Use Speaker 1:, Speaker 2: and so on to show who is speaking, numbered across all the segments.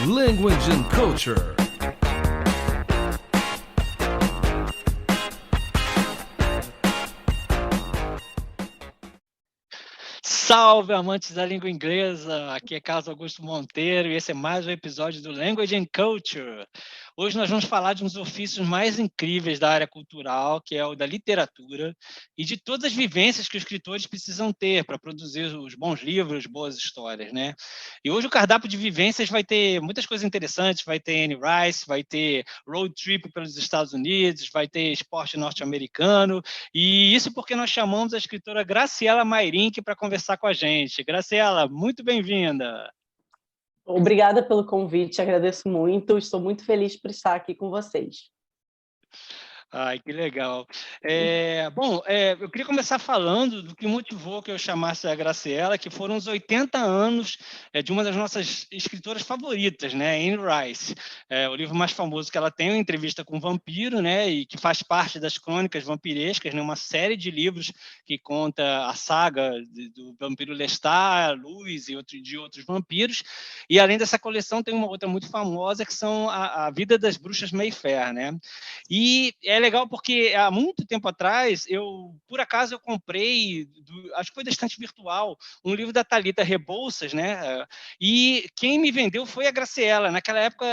Speaker 1: Language and Culture.
Speaker 2: Salve, amantes da língua inglesa! Aqui é Carlos Augusto Monteiro e esse é mais um episódio do Language and Culture. Hoje nós vamos falar de um dos ofícios mais incríveis da área cultural, que é o da literatura, e de todas as vivências que os escritores precisam ter para produzir os bons livros, boas histórias, né? E hoje o cardápio de vivências vai ter muitas coisas interessantes, vai ter Anne Rice, vai ter road trip pelos Estados Unidos, vai ter esporte norte-americano, e isso porque nós chamamos a escritora Graciela Mairinck para conversar com a gente. Graciela, muito bem-vinda.
Speaker 3: Obrigada pelo convite, agradeço muito, estou muito feliz por estar aqui com vocês.
Speaker 2: Ai, que legal. Eu queria começar falando do que motivou que eu chamasse a Graciela, que foram os 80 anos de uma das nossas escritoras favoritas, né, Anne Rice. O livro mais famoso que ela tem é uma entrevista com um vampiro, né, e que faz parte das crônicas vampirescas, né, uma série de livros que conta a saga do vampiro Lestat, Luz e de outros vampiros. E além dessa coleção tem uma outra muito famosa que são a Vida das Bruxas Mayfair, né? E é legal porque há muito tempo atrás, por acaso eu comprei, acho que foi da estante virtual, um livro da Thalita Rebouças, né? E quem me vendeu foi a Graciela. Naquela época,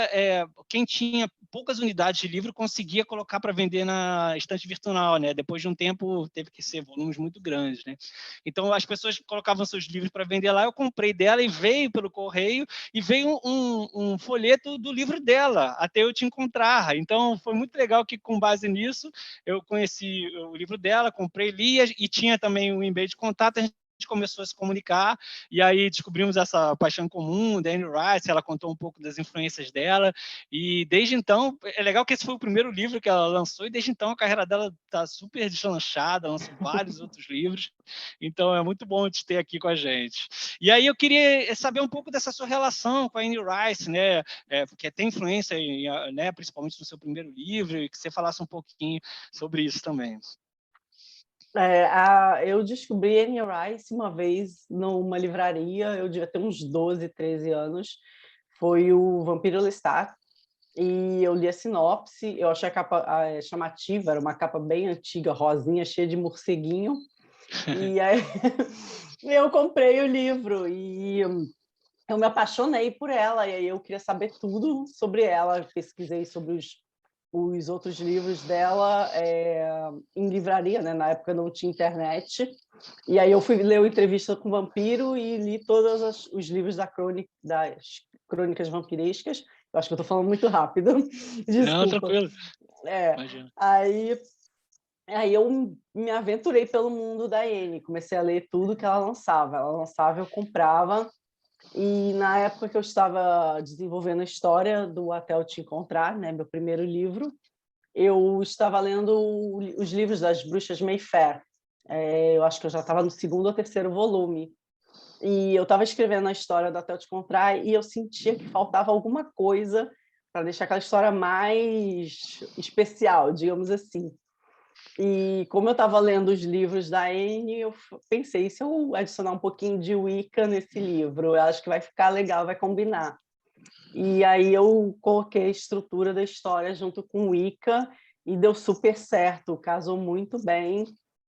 Speaker 2: quem tinha poucas unidades de livro conseguia colocar para vender na estante virtual, né? Depois de um tempo, teve que ser volumes muito grandes, né? Então, as pessoas colocavam seus livros para vender lá, eu comprei dela e veio pelo correio, e veio um folheto do livro dela, até eu te encontrar. Então, foi muito legal que, com base nisso, eu conheci o livro dela, comprei, li, e tinha também um e-mail de contato, a gente começou a se comunicar, e aí descobrimos essa paixão comum da Anne Rice, ela contou um pouco das influências dela, e desde então, é legal que esse foi o primeiro livro que ela lançou, e desde então a carreira dela está super deslanchada, lançou vários outros livros, então é muito bom te ter aqui com a gente. E aí eu queria saber um pouco dessa sua relação com a Anne Rice, né, porque tem influência, né, principalmente no seu primeiro livro, e que você falasse um pouquinho sobre isso também.
Speaker 3: Eu descobri Anne Rice uma vez numa livraria, eu devia ter uns 12, 13 anos, foi o Vampiro Lestat, e eu li a sinopse, eu achei a capa chamativa, era uma capa bem antiga, rosinha, cheia de morceguinho, e aí eu comprei o livro e eu me apaixonei por ela, e aí eu queria saber tudo sobre ela, pesquisei sobre os outros livros dela em livraria, né? Na época não tinha internet, e aí eu fui ler o Entrevista com o Vampiro e li todos os livros das crônicas vampirescas. Eu acho que eu estou falando muito rápido,
Speaker 2: Não,
Speaker 3: desculpa.
Speaker 2: tranquilo. Imagina.
Speaker 3: Aí eu me aventurei pelo mundo da Anne, comecei a ler tudo que ela lançava. Ela lançava, eu comprava, e na época que eu estava desenvolvendo a história do Até Eu Te Encontrar, né, meu primeiro livro, eu estava lendo os livros das Bruxas Mayfair. Eu acho que eu já estava no segundo ou terceiro volume. E eu estava escrevendo a história do Até Eu Te Encontrar e eu sentia que faltava alguma coisa para deixar aquela história mais especial, digamos assim. E como eu estava lendo os livros da Anne, eu pensei, se eu adicionar um pouquinho de Wicca nesse livro, eu acho que vai ficar legal, vai combinar. E aí eu coloquei a estrutura da história junto com Wicca e deu super certo, casou muito bem.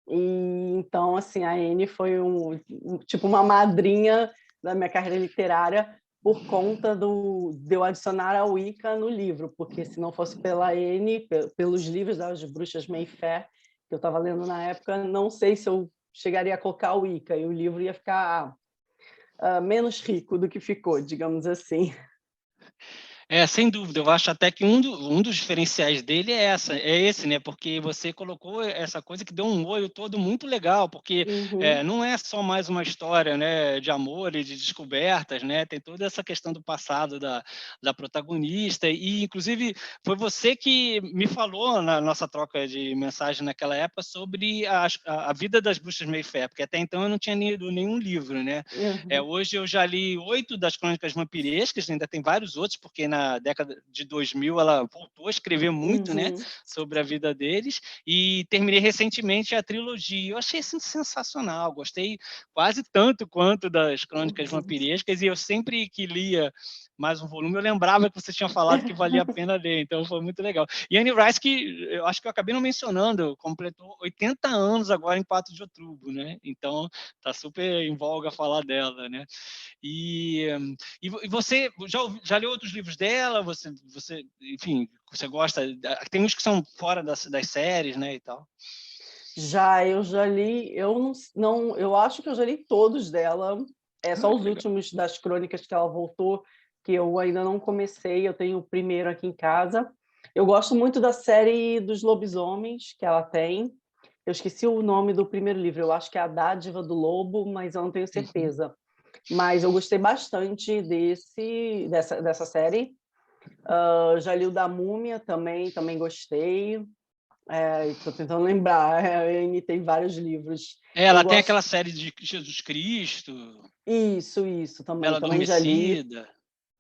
Speaker 3: E então, assim, a Anne foi tipo uma madrinha da minha carreira literária por conta de eu adicionar a Wicca no livro, porque se não fosse pela Anne, pelos livros das Bruxas Mayfair, que eu estava lendo na época, não sei se eu chegaria a colocar a Wicca, e o livro ia ficar menos rico do que ficou, digamos assim.
Speaker 2: Sem dúvida, eu acho até que um dos diferenciais dele é esse, né? Porque você colocou essa coisa que deu um olho todo muito legal, porque não é só mais uma história, né, de amor e de descobertas, né? Tem toda essa questão do passado da protagonista, e inclusive foi você que me falou na nossa troca de mensagem naquela época sobre a vida das Bruxas Mayfair, porque até então eu não tinha lido nenhum livro, né? Hoje eu já li 8 das Crônicas Vampirescas, ainda tem vários outros, porque na década de 2000, ela voltou a escrever muito, né,
Speaker 3: Uhum.
Speaker 2: sobre a vida deles, e terminei recentemente a trilogia. Eu achei assim, sensacional, gostei quase tanto quanto das Crônicas Vampirescas, e eu sempre que lia mais um volume, eu lembrava que você tinha falado que valia a pena ler, então foi muito legal. E Anne Rice, que eu acho que eu acabei não mencionando, completou 80 anos agora em 4 de outubro, né? Então tá super em voga falar dela, né? E, e você já leu outros livros dela? Enfim, você gosta? Tem uns que são fora das séries, né, e tal.
Speaker 3: Eu já li, eu acho que eu já li todos dela, é só
Speaker 2: Ah,
Speaker 3: os
Speaker 2: que legal.
Speaker 3: últimos das crônicas que ela voltou, que eu ainda não comecei, eu tenho o primeiro aqui em casa. Eu gosto muito da série dos lobisomens que ela tem. Eu esqueci o nome do primeiro livro, eu acho que é A Dádiva do Lobo, mas eu não tenho
Speaker 2: Uhum.
Speaker 3: certeza. Mas eu gostei bastante dessa série. Já li o da Múmia também gostei. Estou tentando lembrar, a Anne tem vários livros. Eu
Speaker 2: Ela tem
Speaker 3: gosto.
Speaker 2: aquela série de Jesus Cristo,
Speaker 3: Isso,
Speaker 2: Bela
Speaker 3: também já li.
Speaker 2: Adormecida.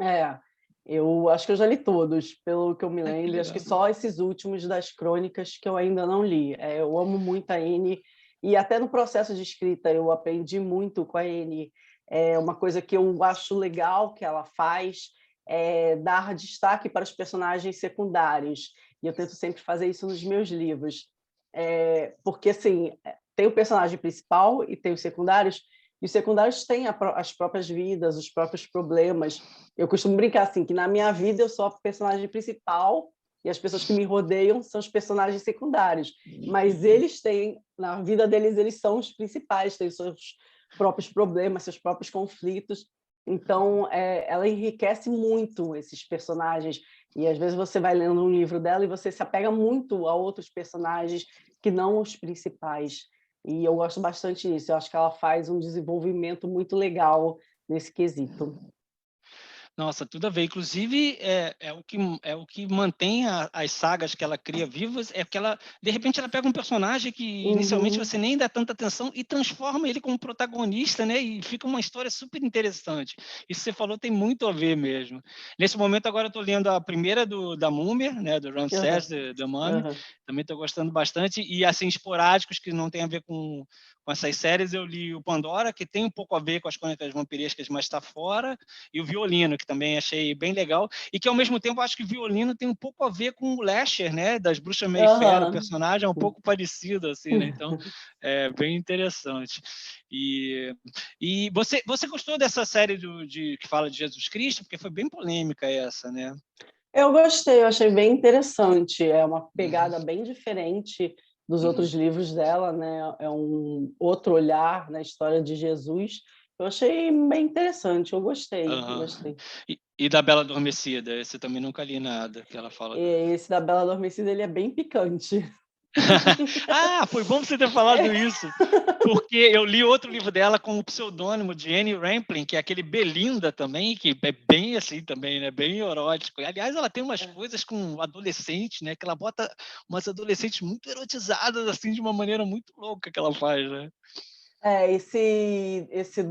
Speaker 3: É, eu acho que eu já li todos, pelo que eu me
Speaker 2: Ah, que
Speaker 3: lembro. Acho que
Speaker 2: legal.
Speaker 3: só esses últimos das crônicas que eu ainda não li. Eu amo muito a Anne, e até no processo de escrita eu aprendi muito com a Anne. Uma coisa que eu acho legal que ela faz é dar destaque para os personagens secundários. E eu tento sempre fazer isso nos meus livros. Porque, assim, tem o personagem principal e tem os secundários, e os secundários têm as próprias vidas, os próprios problemas. Eu costumo brincar assim, que na minha vida eu sou a personagem principal e as pessoas que me rodeiam são os personagens secundários. Mas eles têm, na vida deles, eles são os principais, têm seus próprios problemas, seus próprios conflitos. Então, ela enriquece muito esses personagens. E às vezes você vai lendo um livro dela e você se apega muito a outros personagens que não os principais. E eu gosto bastante disso. Eu acho que ela faz um desenvolvimento muito legal nesse quesito.
Speaker 2: Nossa, tudo a ver. Inclusive, é o que mantém as sagas que ela cria vivas, é que ela, de repente, ela pega um personagem que inicialmente
Speaker 3: Uhum.
Speaker 2: você nem dá tanta atenção e transforma ele como protagonista, né? E fica uma história super interessante. Isso que você falou tem muito a ver mesmo. Nesse momento, agora eu estou lendo a primeira da Múmia, né? Do Ramsés,
Speaker 3: Aham.
Speaker 2: da Mummy.
Speaker 3: Aham.
Speaker 2: Também estou gostando bastante. E, assim, esporádicos que não tem a ver com essas séries, eu li o Pandora, que tem um pouco a ver com as Crônicas Vampirescas, mas está fora, e o Violino, que também achei bem legal, e que ao mesmo tempo acho que o Violino tem um pouco a ver com o Lasher, né, das Bruxas Mayfair, o
Speaker 3: Aham.
Speaker 2: personagem é um pouco parecido, assim, né, então é bem interessante. E você gostou dessa série que fala de Jesus Cristo? Porque foi bem polêmica essa, né?
Speaker 3: Eu gostei, eu achei bem interessante. É uma
Speaker 2: Uhum,
Speaker 3: pegada bem diferente dos
Speaker 2: uhum,
Speaker 3: outros livros dela, né? É um outro olhar na história de Jesus. Eu achei bem interessante, eu gostei,
Speaker 2: aham.
Speaker 3: gostei.
Speaker 2: E da Bela Adormecida, esse eu também nunca li nada que ela fala.
Speaker 3: Esse da Bela Adormecida, ele é bem picante.
Speaker 2: Ah, foi bom você ter falado
Speaker 3: É.
Speaker 2: isso, porque eu li outro livro dela com o pseudônimo de Anne Rampling, que é aquele Belinda também, que é bem assim também, né? Bem erótico. E, aliás, ela tem umas coisas com adolescente, né? Que ela bota umas adolescentes muito erotizadas, assim, de uma maneira muito louca que ela faz, né?
Speaker 3: Esse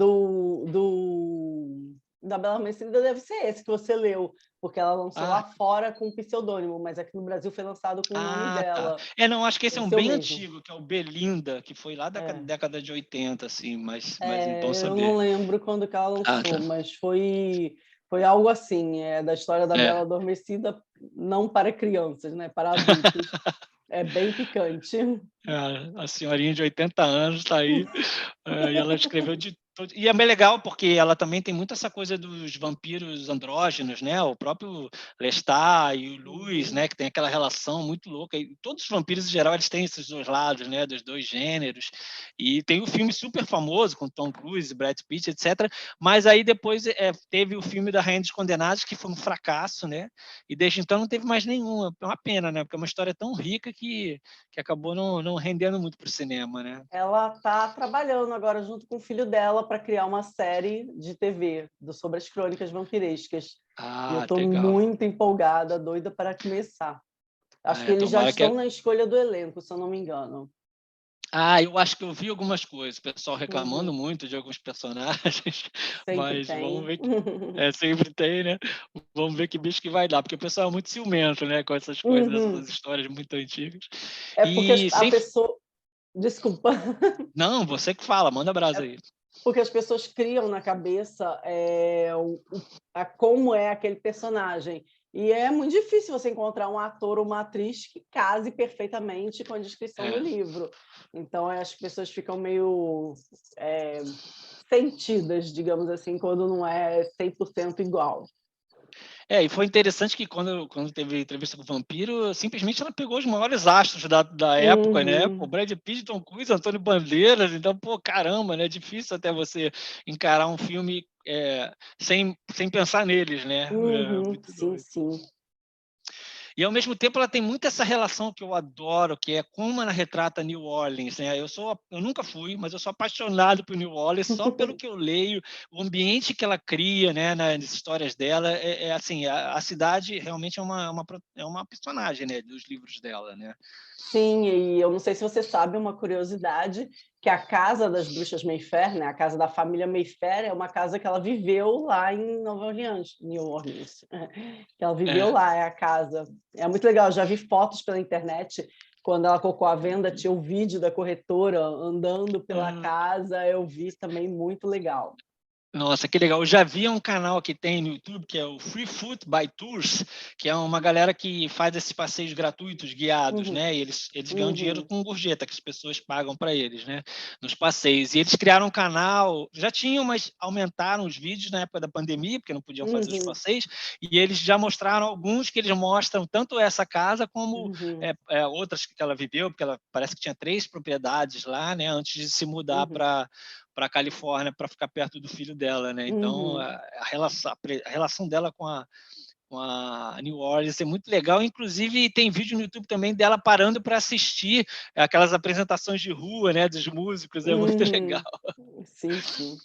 Speaker 3: da Bela Adormecida deve ser esse que você leu, porque ela lançou
Speaker 2: Ah,
Speaker 3: lá fora com pseudônimo, mas aqui no Brasil foi lançado com o nome
Speaker 2: tá.
Speaker 3: dela.
Speaker 2: Não, acho que esse é um
Speaker 3: Esse é o
Speaker 2: bem
Speaker 3: mesmo.
Speaker 2: antigo, que é o Belinda, que foi lá da
Speaker 3: É.
Speaker 2: década de 80, assim, mas é bom
Speaker 3: Eu não
Speaker 2: saber.
Speaker 3: lembro quando que ela
Speaker 2: Ah,
Speaker 3: lançou,
Speaker 2: tá.
Speaker 3: mas foi algo assim, da história da
Speaker 2: É.
Speaker 3: Bela Adormecida, não para crianças, né, para adultos. É bem picante.
Speaker 2: A senhorinha de 80 anos está aí, e ela escreveu de tudo. E é bem legal, porque ela também tem muito essa coisa dos vampiros andrógenos, né? O próprio Lestat e o Luz,
Speaker 3: Uhum.
Speaker 2: né? Que tem aquela relação muito louca. E todos os vampiros, em geral, eles têm esses dois lados, né? Dos dois gêneros. E tem o filme super famoso, com Tom Cruise, Brad Pitt, etc. Mas aí depois teve o filme da Rainha dos Condenados, que foi um fracasso, né? E desde então não teve mais nenhuma. É uma pena, né? Porque é uma história tão rica que acabou não rendendo muito para o cinema, né?
Speaker 3: Ela está trabalhando agora junto com o filho dela para criar uma série de TV sobre as crônicas vampirescas. E eu
Speaker 2: Ah,
Speaker 3: estou
Speaker 2: legal.
Speaker 3: muito empolgada, doida para começar. Acho que eles já
Speaker 2: Tomara que.
Speaker 3: estão na escolha do elenco, se eu não me engano.
Speaker 2: Eu acho que eu vi algumas coisas, o pessoal reclamando
Speaker 3: Uhum.
Speaker 2: muito de alguns personagens,
Speaker 3: Sempre
Speaker 2: mas vamos
Speaker 3: tem.
Speaker 2: ver sempre tem, né. Vamos ver que bicho que vai dar, porque o pessoal é muito ciumento, né, com essas coisas,
Speaker 3: Uhum.
Speaker 2: essas histórias muito antigas.
Speaker 3: É porque
Speaker 2: E
Speaker 3: a
Speaker 2: sem f
Speaker 3: pessoa desculpa.
Speaker 2: Não, você que fala, manda brasa aí.
Speaker 3: Porque as pessoas criam na cabeça, como é aquele personagem. E é muito difícil você encontrar um ator ou uma atriz que case perfeitamente com a descrição do
Speaker 2: É.
Speaker 3: livro. Então, as pessoas ficam meio, sentidas, digamos assim, quando não é 100% igual.
Speaker 2: E foi interessante que quando teve entrevista com o Vampiro, simplesmente ela pegou os maiores astros da época, né, pô,
Speaker 3: Uhum,
Speaker 2: Brad Pitt, Tom Cruise, Antônio Bandeiras, então, pô, caramba, né, é difícil até você encarar um filme, sem pensar neles, né, é
Speaker 3: uhum,
Speaker 2: muito
Speaker 3: sim,
Speaker 2: doido.
Speaker 3: sim.
Speaker 2: E ao mesmo tempo ela tem muito essa relação que eu adoro, que é como ela retrata New Orleans, né. Eu nunca fui, mas eu sou apaixonado por New Orleans só pelo que eu leio, o ambiente que ela cria, né, nas histórias dela, assim, a cidade realmente é uma personagem, né, dos livros dela, né.
Speaker 3: Sim, e eu não sei se você sabe uma curiosidade, que a casa das bruxas Mayfair, né, a casa da família Mayfair, é uma casa que ela viveu lá em Nova Orleans, New Orleans, que ela viveu
Speaker 2: É.
Speaker 3: lá, é a casa. É muito legal, já vi fotos pela internet, quando ela colocou à venda, tinha o vídeo da corretora andando pela
Speaker 2: Aham.
Speaker 3: casa, eu vi também, muito legal.
Speaker 2: Nossa, que legal. Eu já vi um canal que tem no YouTube, que é o Free Foot by Tours, que é uma galera que faz esses passeios gratuitos, guiados,
Speaker 3: Uhum,
Speaker 2: né, e eles ganham dinheiro
Speaker 3: uhum,
Speaker 2: com gorjeta, que as pessoas pagam para eles, né, nos passeios. E eles criaram um canal, já tinham, mas aumentaram os vídeos na época da pandemia, porque não podiam fazer os
Speaker 3: uhum,
Speaker 2: passeios, e eles já mostraram alguns que eles mostram tanto essa casa como,
Speaker 3: uhum,
Speaker 2: outras que ela viveu, porque ela parece que tinha 3 propriedades lá, né, antes de se mudar
Speaker 3: uhum,
Speaker 2: para a Califórnia para ficar perto do filho dela, né? Então
Speaker 3: uhum.
Speaker 2: a relação dela com a New Orleans é muito legal. Inclusive tem vídeo no YouTube também dela parando para assistir aquelas apresentações de rua, né? Dos músicos, é muito legal.
Speaker 3: Uhum. Sim, sim.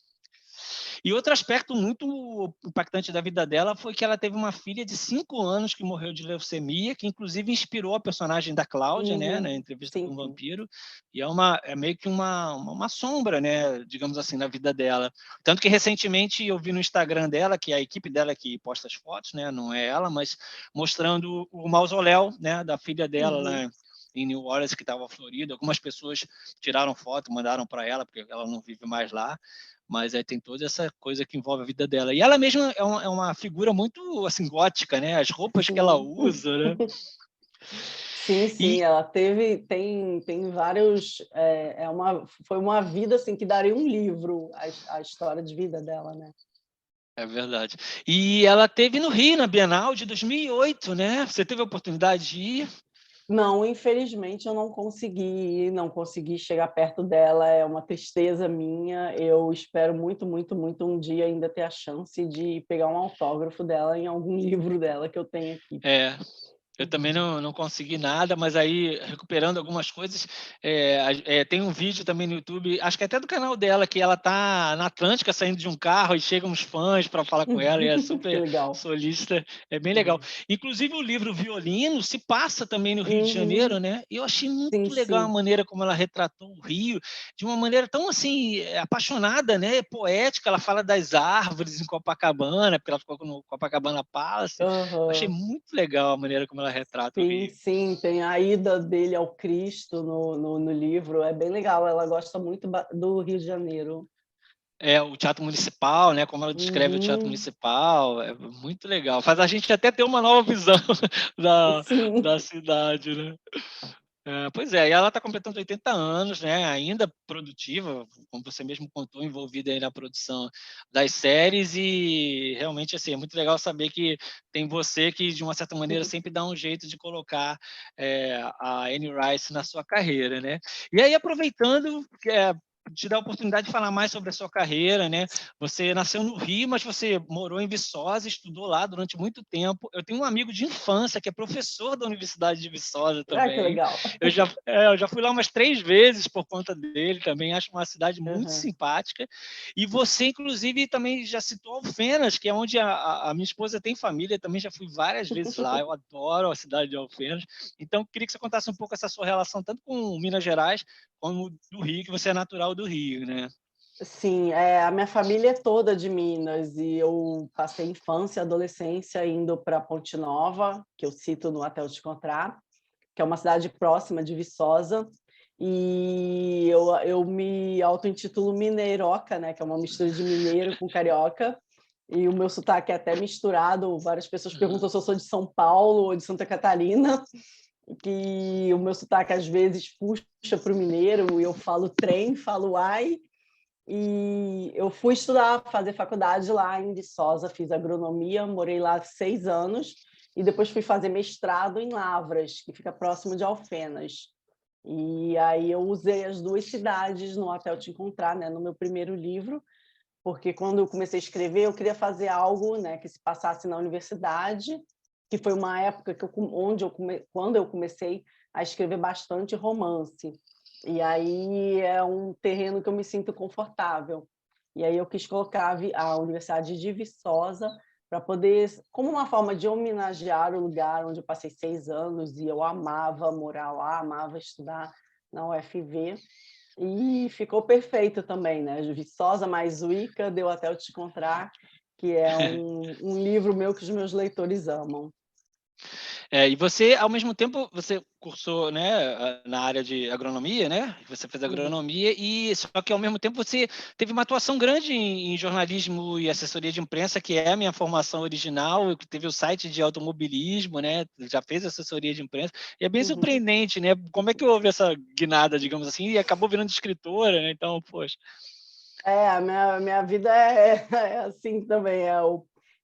Speaker 2: E outro aspecto muito impactante da vida dela foi que ela teve uma filha de 5 anos que morreu de leucemia, que inclusive inspirou a personagem da Cláudia, né, na
Speaker 3: Uhum.
Speaker 2: entrevista com
Speaker 3: Sim,
Speaker 2: o
Speaker 3: sim.
Speaker 2: Vampiro, e é meio que uma sombra, né, digamos assim, na vida dela. Tanto que recentemente eu vi no Instagram dela, que é a equipe dela que posta as fotos, né, não é ela, mas mostrando o mausoléu, né, da filha dela
Speaker 3: Uhum.
Speaker 2: lá em New Orleans, que estava florida. Algumas pessoas tiraram foto, mandaram para ela, porque ela não vive mais lá, mas aí tem toda essa coisa que envolve a vida dela. E ela mesma é uma figura muito, assim, gótica, né, as roupas que ela
Speaker 3: Sim.
Speaker 2: usa, né.
Speaker 3: Sim, sim,
Speaker 2: E
Speaker 3: ela tem vários, foi uma vida, assim, que daria um livro, a história de vida dela, né.
Speaker 2: é verdade. E ela teve no Rio, na Bienal de 2008, né. Você teve a oportunidade de ir?
Speaker 3: Não, infelizmente eu não consegui ir, não consegui chegar perto dela, é uma tristeza minha, eu espero muito, muito, muito um dia ainda ter a chance de pegar um autógrafo dela em algum livro dela que eu tenho aqui.
Speaker 2: É. Eu também não consegui nada, mas aí recuperando algumas coisas, tem um vídeo também no YouTube, acho que é até do canal dela, que ela tá na Atlântica saindo de um carro e chegam uns fãs para falar com ela e é
Speaker 3: Que
Speaker 2: super
Speaker 3: legal.
Speaker 2: solista, é bem legal.
Speaker 3: Uhum.
Speaker 2: Inclusive o livro Violino se passa também no Rio de
Speaker 3: Uhum.
Speaker 2: Janeiro, né, e eu achei
Speaker 3: Sim,
Speaker 2: muito legal a
Speaker 3: sim.
Speaker 2: maneira como ela retratou o Rio, de uma maneira tão, assim, apaixonada, né, poética. Ela fala das árvores em Copacabana, porque ela ficou no Copacabana Palace. Achei
Speaker 3: Aham.
Speaker 2: muito legal a maneira como ela retrata o
Speaker 3: Sim,
Speaker 2: Rio.
Speaker 3: sim, tem a ida dele ao Cristo no livro, é bem legal, ela gosta muito do Rio de Janeiro.
Speaker 2: É, o Teatro Municipal, né, como ela descreve o Teatro
Speaker 3: Uhum.
Speaker 2: Municipal, é muito legal. Faz a gente até ter uma nova visão da
Speaker 3: Sim.
Speaker 2: da cidade, né. Pois é, e ela está completando 80 anos, né, ainda produtiva, como você mesmo contou, envolvida aí na produção das séries e realmente, assim, é muito legal saber que tem você que, de uma certa maneira, sempre dá um jeito de colocar, a Anne Rice na sua carreira, né. E aí aproveitando, te dar a oportunidade de falar mais sobre a sua carreira, né. Você nasceu no Rio, mas você morou em Viçosa, estudou lá durante muito tempo. Eu tenho um amigo de infância que é professor da Universidade de Viçosa
Speaker 3: Ah, que
Speaker 2: também.
Speaker 3: legal.
Speaker 2: Eu já fui lá umas 3 vezes por conta dele também, acho uma cidade muito
Speaker 3: Aham.
Speaker 2: simpática. E você, inclusive, também já citou Alfenas, que é onde a minha esposa tem família, também já fui várias vezes lá, eu adoro a cidade de Alfenas. Então queria que você contasse um pouco essa sua relação tanto com Minas Gerais, como do Rio, que você é natural do Rio, né?
Speaker 3: Sim, a minha família é toda de Minas e eu passei infância e adolescência indo para Ponte Nova, que eu cito no Até Eu Te Encontrar, que é uma cidade próxima de Viçosa, e eu me auto-intitulo mineiroca, né, que é uma mistura de mineiro com carioca, e o meu sotaque é até misturado, várias pessoas perguntam se eu sou de São Paulo ou de Santa Catarina, que o meu sotaque às vezes puxa para o mineiro, e eu falo trem, falo ai, e eu fui estudar, fazer faculdade lá em Viçosa, fiz agronomia, morei lá 6 anos, e depois fui fazer mestrado em Lavras, que fica próximo de Alfenas. E aí eu usei as duas cidades no Até Eu Te Encontrar, né, no meu primeiro livro, porque quando eu comecei a escrever, eu queria fazer algo, né, que se passasse na universidade, que foi uma época que quando eu comecei a escrever bastante romance. E aí é um terreno que eu me sinto confortável. E aí eu quis colocar a Universidade de Viçosa para poder, como uma forma de homenagear o lugar onde eu passei 6 anos e eu amava morar lá, amava estudar na UFV. E ficou perfeito também, né? Viçosa mais Wicca, Deu Até Eu Te Encontrar, que é um livro meu que os meus leitores amam.
Speaker 2: E você, ao mesmo tempo, você cursou, né, na área de agronomia, né? Você fez
Speaker 3: Uhum.
Speaker 2: agronomia e só que ao mesmo tempo você teve uma atuação grande em jornalismo e assessoria de imprensa, que é a minha formação original, que teve o site de automobilismo, né? Já fez assessoria de imprensa. E é bem
Speaker 3: Uhum.
Speaker 2: surpreendente, né? Como é que houve essa guinada, digamos assim, e acabou virando escritora, né? Então, poxa.
Speaker 3: A minha vida é assim também.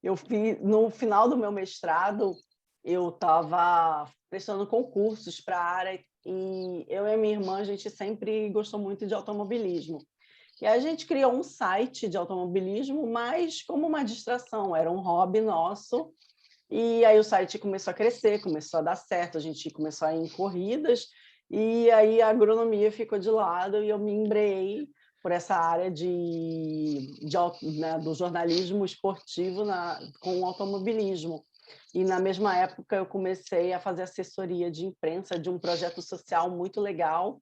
Speaker 3: Eu fiz, no final do meu mestrado, eu estava prestando concursos para a área e eu e a minha irmã, a gente sempre gostou muito de automobilismo. E a gente criou um site de automobilismo, mas como uma distração, era um hobby nosso. E aí o site começou a crescer, começou a dar certo, a gente começou a ir em corridas, e aí a agronomia ficou de lado e eu me embrenhei por essa área né, do jornalismo esportivo com o automobilismo. E na mesma época eu comecei a fazer assessoria de imprensa de um projeto social muito legal,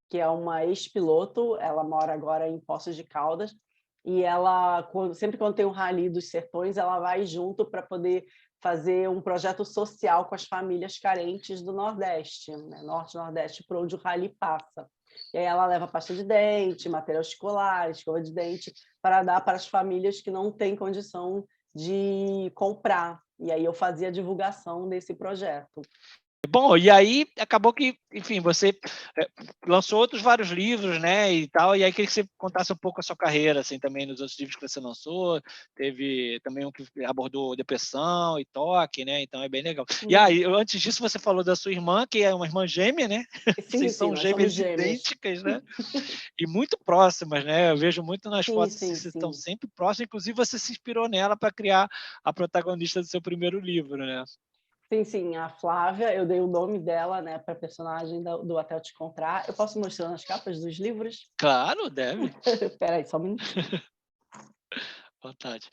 Speaker 3: que é uma ex-piloto, ela mora agora em Poços de Caldas, e ela, sempre quando tem um Rally dos Sertões, ela vai junto para poder fazer um projeto social com as famílias carentes do Nordeste, né? Norte e Nordeste, por onde o Rally passa. E aí ela leva pasta de dente, material escolar, escova de dente, para dar para as famílias que não têm condição de comprar. E aí eu fazia a divulgação desse projeto.
Speaker 2: Bom, e aí acabou que, enfim, você lançou outros vários livros, né, e tal, e aí queria que você contasse um pouco a sua carreira, assim, também nos outros livros que você lançou, teve também um que abordou depressão e toque, né, então é bem legal. E aí, antes disso, você falou da sua irmã, que é uma irmã gêmea, né,
Speaker 3: Sim,
Speaker 2: vocês
Speaker 3: sim,
Speaker 2: são
Speaker 3: nós somos
Speaker 2: gêmeas
Speaker 3: gêmeos.
Speaker 2: idênticas, né, e muito próximas, né, eu vejo muito nas
Speaker 3: Sim,
Speaker 2: fotos que
Speaker 3: sim,
Speaker 2: vocês estão
Speaker 3: sim.
Speaker 2: sempre próximas, inclusive você se inspirou nela para criar a protagonista do seu primeiro livro, né.
Speaker 3: Sim, sim, a Flávia, eu dei o nome dela, né, para a personagem do Até Eu Te Encontrar. Eu posso mostrar nas capas dos livros?
Speaker 2: Claro, deve,
Speaker 3: Espera aí, só um minutinho.
Speaker 2: vontade.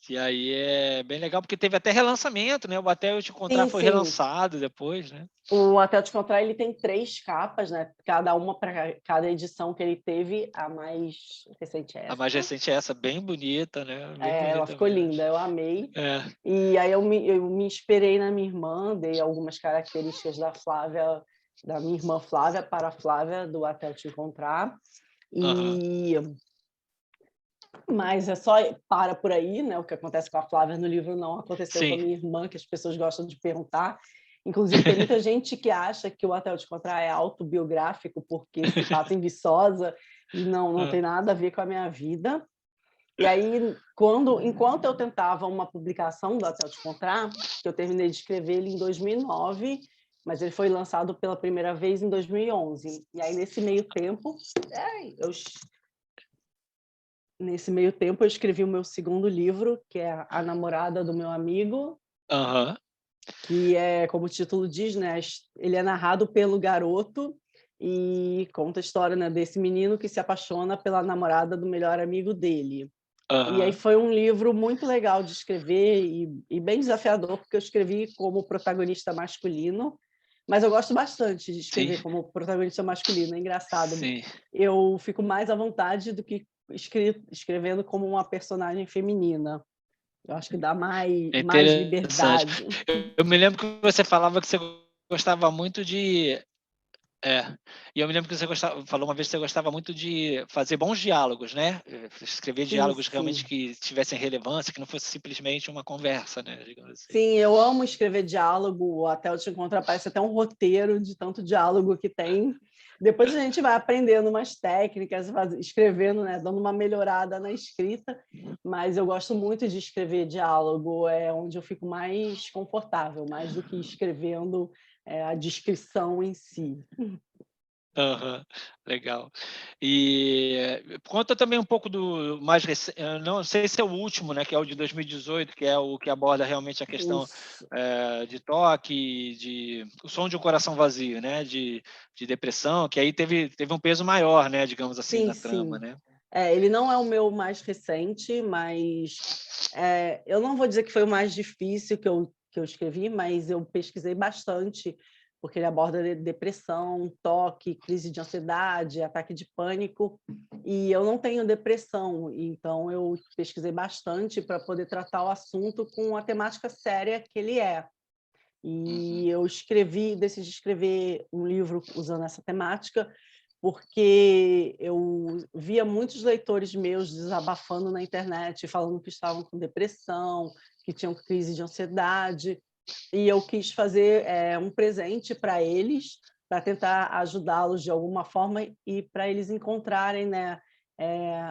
Speaker 2: E aí é bem legal, porque teve até relançamento, né? O Até Eu Te Encontrar
Speaker 3: Sim,
Speaker 2: foi
Speaker 3: sim.
Speaker 2: relançado depois, né?
Speaker 3: O Até Eu Te Encontrar, ele tem 3 capas, né? Cada uma para cada edição que ele teve. A mais recente é
Speaker 2: A mais
Speaker 3: essa.
Speaker 2: recente é essa, bem bonita, né? Bem
Speaker 3: Ela
Speaker 2: bonita
Speaker 3: ficou
Speaker 2: mesmo.
Speaker 3: linda, eu amei.
Speaker 2: É.
Speaker 3: E aí eu me inspirei na minha irmã, dei algumas características da Flávia, da minha irmã Flávia para a Flávia do Até Eu Te Encontrar.
Speaker 2: Aham.
Speaker 3: Mas é só para por aí, né? O que acontece com a Flávia no livro não aconteceu com a
Speaker 2: Sim.
Speaker 3: minha irmã, que as pessoas gostam de perguntar. Inclusive, tem muita gente que acha que o Até Eu Te Encontrar é autobiográfico porque se passa em Viçosa e não
Speaker 2: Ah,
Speaker 3: tem nada a ver com a minha vida. E aí, enquanto eu tentava uma publicação do Até Eu Te Encontrar, que eu terminei de escrever ele em 2009, mas ele foi lançado pela primeira vez em 2011. E aí, nesse meio tempo, eu escrevi o meu segundo livro, que é A Namorada do Meu Amigo,
Speaker 2: aham.
Speaker 3: que é, como o título diz, né, ele é narrado pelo garoto e conta a história, né, desse menino que se apaixona pela namorada do melhor amigo dele. E aí
Speaker 2: Aham.
Speaker 3: foi um livro muito legal de escrever e bem desafiador, porque eu escrevi como protagonista masculino, Mas eu gosto bastante de
Speaker 2: Sim,
Speaker 3: escrever como protagonista masculino, é engraçado.
Speaker 2: sim.
Speaker 3: Eu fico mais à vontade do que escrevendo como uma personagem feminina. Eu acho que dá
Speaker 2: É
Speaker 3: mais
Speaker 2: interessante.
Speaker 3: liberdade.
Speaker 2: Eu me lembro que você falava que você gostava muito de e eu me lembro que você falou uma vez que você gostava muito de fazer bons diálogos, né? Escrever
Speaker 3: Sim,
Speaker 2: diálogos realmente
Speaker 3: sim.
Speaker 2: que tivessem relevância, que não fosse simplesmente uma conversa, né, digamos assim.
Speaker 3: Sim, eu amo escrever diálogo, até eu te encontrar parece até um roteiro de tanto diálogo que tem. Depois a gente vai aprendendo umas técnicas, escrevendo, né, dando uma melhorada na escrita, mas eu gosto muito de escrever diálogo, é onde eu fico mais confortável, mais do que escrevendo a descrição em si.
Speaker 2: Aham, legal. E conta também um pouco do mais recente, não sei se é o último, né, que é o de 2018, que é o que aborda realmente a questão
Speaker 3: Os-
Speaker 2: de toque, o som de um coração vazio, né, de depressão, que aí teve um peso maior, né, digamos assim,
Speaker 3: Sim,
Speaker 2: na trama,
Speaker 3: sim.
Speaker 2: né?
Speaker 3: Ele não é o meu mais recente, mas eu não vou dizer que foi o mais difícil que eu escrevi, mas eu pesquisei bastante, porque ele aborda depressão, toque, crise de ansiedade, ataque de pânico, e eu não tenho depressão, então eu pesquisei bastante para poder tratar o assunto com a temática séria que ele é.
Speaker 2: Uhum.
Speaker 3: E eu decidi escrever um livro usando essa temática, porque eu via muitos leitores meus desabafando na internet, falando que estavam com depressão, que tinham crise de ansiedade, e eu quis fazer um presente para eles, para tentar ajudá-los de alguma forma e para eles encontrarem, né,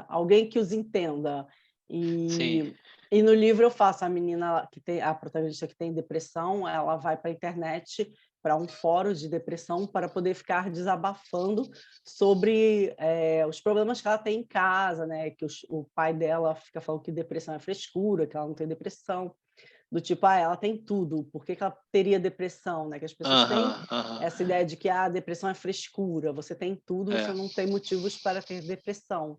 Speaker 3: alguém que os entenda.
Speaker 2: Sim,
Speaker 3: E no livro eu faço a menina que tem a protagonista que tem depressão, ela vai para a internet, para um fórum de depressão, para poder ficar desabafando sobre os problemas que ela tem em casa, né? Que o pai dela fica falando que depressão é frescura, que ela não tem depressão, do tipo, ela tem tudo, por que que ela teria depressão, né? Que as pessoas têm
Speaker 2: aham, aham,
Speaker 3: essa ideia de que a depressão é frescura, você tem tudo, você
Speaker 2: é,
Speaker 3: não tem motivos para ter depressão.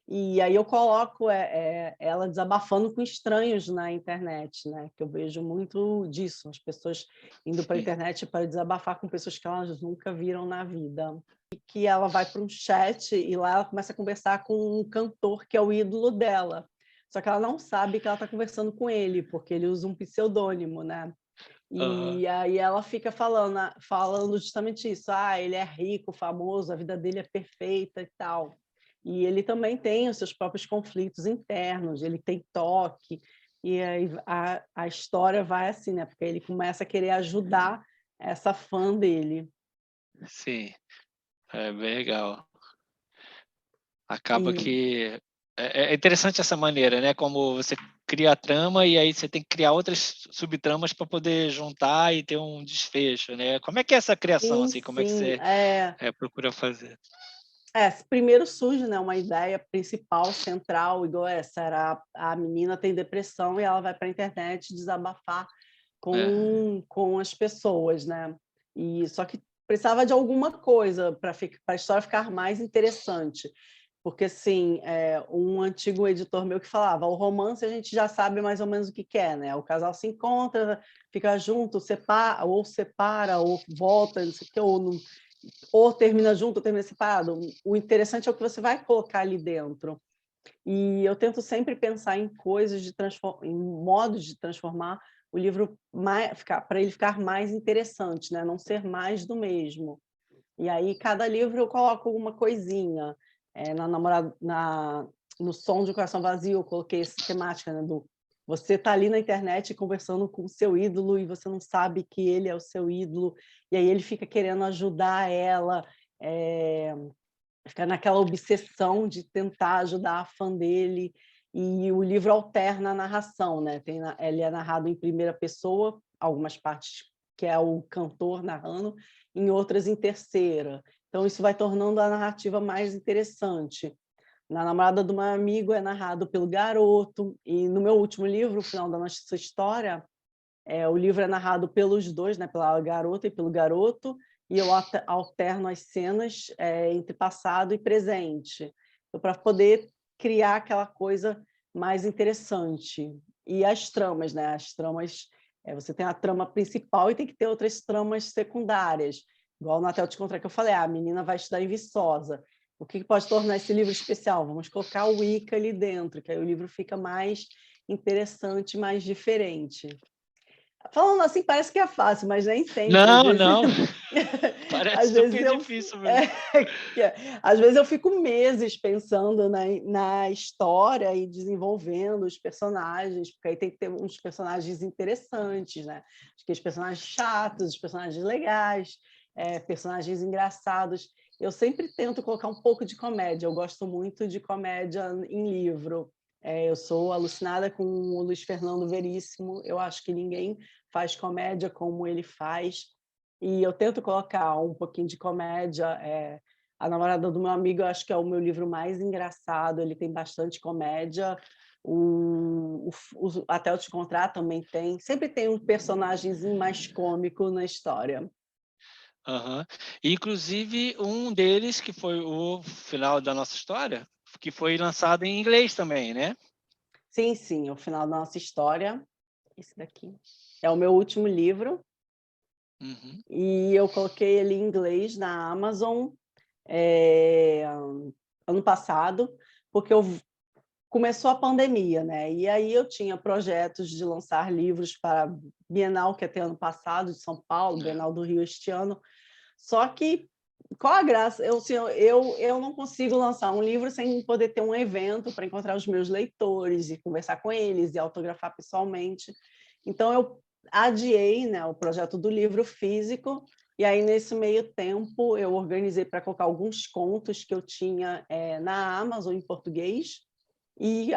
Speaker 3: E aí eu coloco ela desabafando com estranhos na internet, né? Que eu vejo muito disso, as pessoas indo para a
Speaker 2: sim,
Speaker 3: internet para desabafar com pessoas que elas nunca viram na vida. E que ela vai para um chat e lá ela começa a conversar com um cantor que é o ídolo dela. Só que ela não sabe que ela está conversando com ele, porque ele usa um pseudônimo, né?
Speaker 2: aham,
Speaker 3: E aí ela fica falando justamente isso. Ele é rico, famoso, a vida dele é perfeita e tal. E ele também tem os seus próprios conflitos internos, ele tem toque, e aí a história vai assim, né? Porque ele começa a querer ajudar essa fã dele.
Speaker 2: sim, é bem legal. Acaba
Speaker 3: E
Speaker 2: que é interessante essa maneira, né? Como você cria a trama e aí você tem que criar outras subtramas para poder juntar e ter um desfecho, né? Como é que é essa criação,
Speaker 3: sim,
Speaker 2: assim? Como é que
Speaker 3: sim.
Speaker 2: você procura fazer?
Speaker 3: Primeiro surge, né, uma ideia principal, central, igual essa, era a menina tem depressão e ela vai para a internet desabafar
Speaker 2: É,
Speaker 3: com as pessoas, né? E só que precisava de alguma coisa para a história ficar mais interessante. Porque, assim, um antigo editor meu que falava, o romance a gente já sabe mais ou menos o que quer, né? O casal se encontra, fica junto, separa, ou volta, não sei o quê, ou termina junto ou termina separado. O interessante é o que você vai colocar ali dentro. E eu tento sempre pensar em coisas em modos de transformar o livro para ele ficar mais interessante, né? Não ser mais do mesmo. E aí cada livro eu coloco alguma coisinha. Na namorada, no Som de um Coração Vazio eu coloquei essa temática, né, do você está ali na internet conversando com o seu ídolo e você não sabe que ele é o seu ídolo, e aí ele fica querendo ajudar ela, é, fica naquela obsessão de tentar ajudar a fã dele, e o livro alterna a narração, né? Ele é narrado em primeira pessoa, algumas partes que é o cantor narrando, em outras em terceira. Então isso vai tornando a narrativa mais interessante. Na Namorada do Meu Amigo é narrado pelo garoto, e no meu último livro, O Final da Nossa História, o livro é narrado pelos dois, né, pela garota e pelo garoto, e eu alterno as cenas entre passado e presente, para poder criar aquela coisa mais interessante. E as tramas, né? As tramas Você tem a trama principal e tem que ter outras tramas secundárias. Igual no Até Eu Te Encontrar, que eu falei, a menina vai estudar em Viçosa. O que pode tornar esse livro especial? Vamos colocar o Wicca ali dentro, que aí o livro fica mais interessante, mais diferente. Falando assim, parece que é fácil, mas nem sempre.
Speaker 2: Não, não.
Speaker 3: Às
Speaker 2: Parece
Speaker 3: vezes
Speaker 2: super
Speaker 3: eu,
Speaker 2: difícil
Speaker 3: é,
Speaker 2: mesmo.
Speaker 3: às vezes eu fico meses pensando na história e desenvolvendo os personagens, porque aí tem que ter uns personagens interessantes, né? Os personagens chatos, os personagens legais, personagens engraçados. Eu sempre tento colocar um pouco de comédia. Eu gosto muito de comédia em livro. Eu sou alucinada com o Luiz Fernando Veríssimo. Eu acho que ninguém faz comédia como ele faz. E eu tento colocar um pouquinho de comédia. A Namorada do Meu Amigo, eu acho que é o meu livro mais engraçado. Ele tem bastante comédia. Até Eu Te Encontrar também tem. Sempre tem um personagemzinho mais cômico na história.
Speaker 2: Uhum. Inclusive, um deles, que foi o final da nossa história, que foi lançado em inglês também, né?
Speaker 3: Sim, sim, o final da nossa história. Esse daqui é o meu último livro.
Speaker 2: Uhum.
Speaker 3: E eu coloquei ele em inglês na Amazon ano passado, porque começou a pandemia, né? E aí eu tinha projetos de lançar livros para a Bienal, que até ano passado, de São Paulo, Bienal do Rio este ano. Só que, qual a graça? Eu não consigo lançar um livro sem poder ter um evento para encontrar os meus leitores e conversar com eles e autografar pessoalmente. Então, eu adiei, né, o projeto do livro físico, e aí, nesse meio tempo, eu organizei para colocar alguns contos que eu tinha na Amazon em português, e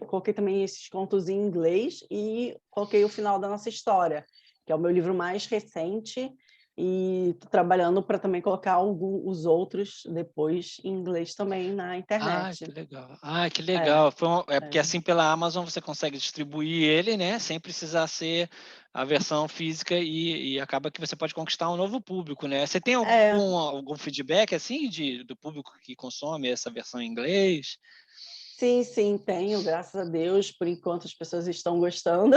Speaker 3: coloquei também esses contos em inglês e coloquei o final da nossa história, que é o meu livro mais recente, e estou trabalhando para também colocar os outros depois em inglês também na
Speaker 2: Ah,
Speaker 3: internet.
Speaker 2: que legal. Ah, que
Speaker 3: É,
Speaker 2: legal. É porque
Speaker 3: é.
Speaker 2: assim pela Amazon você consegue distribuir ele, né? Sem precisar ser a versão física e acaba que você pode conquistar um novo público, né? Você tem
Speaker 3: É,
Speaker 2: algum feedback assim do público que consome essa versão em inglês?
Speaker 3: sim, sim, tenho, graças a Deus. Por enquanto as pessoas estão gostando,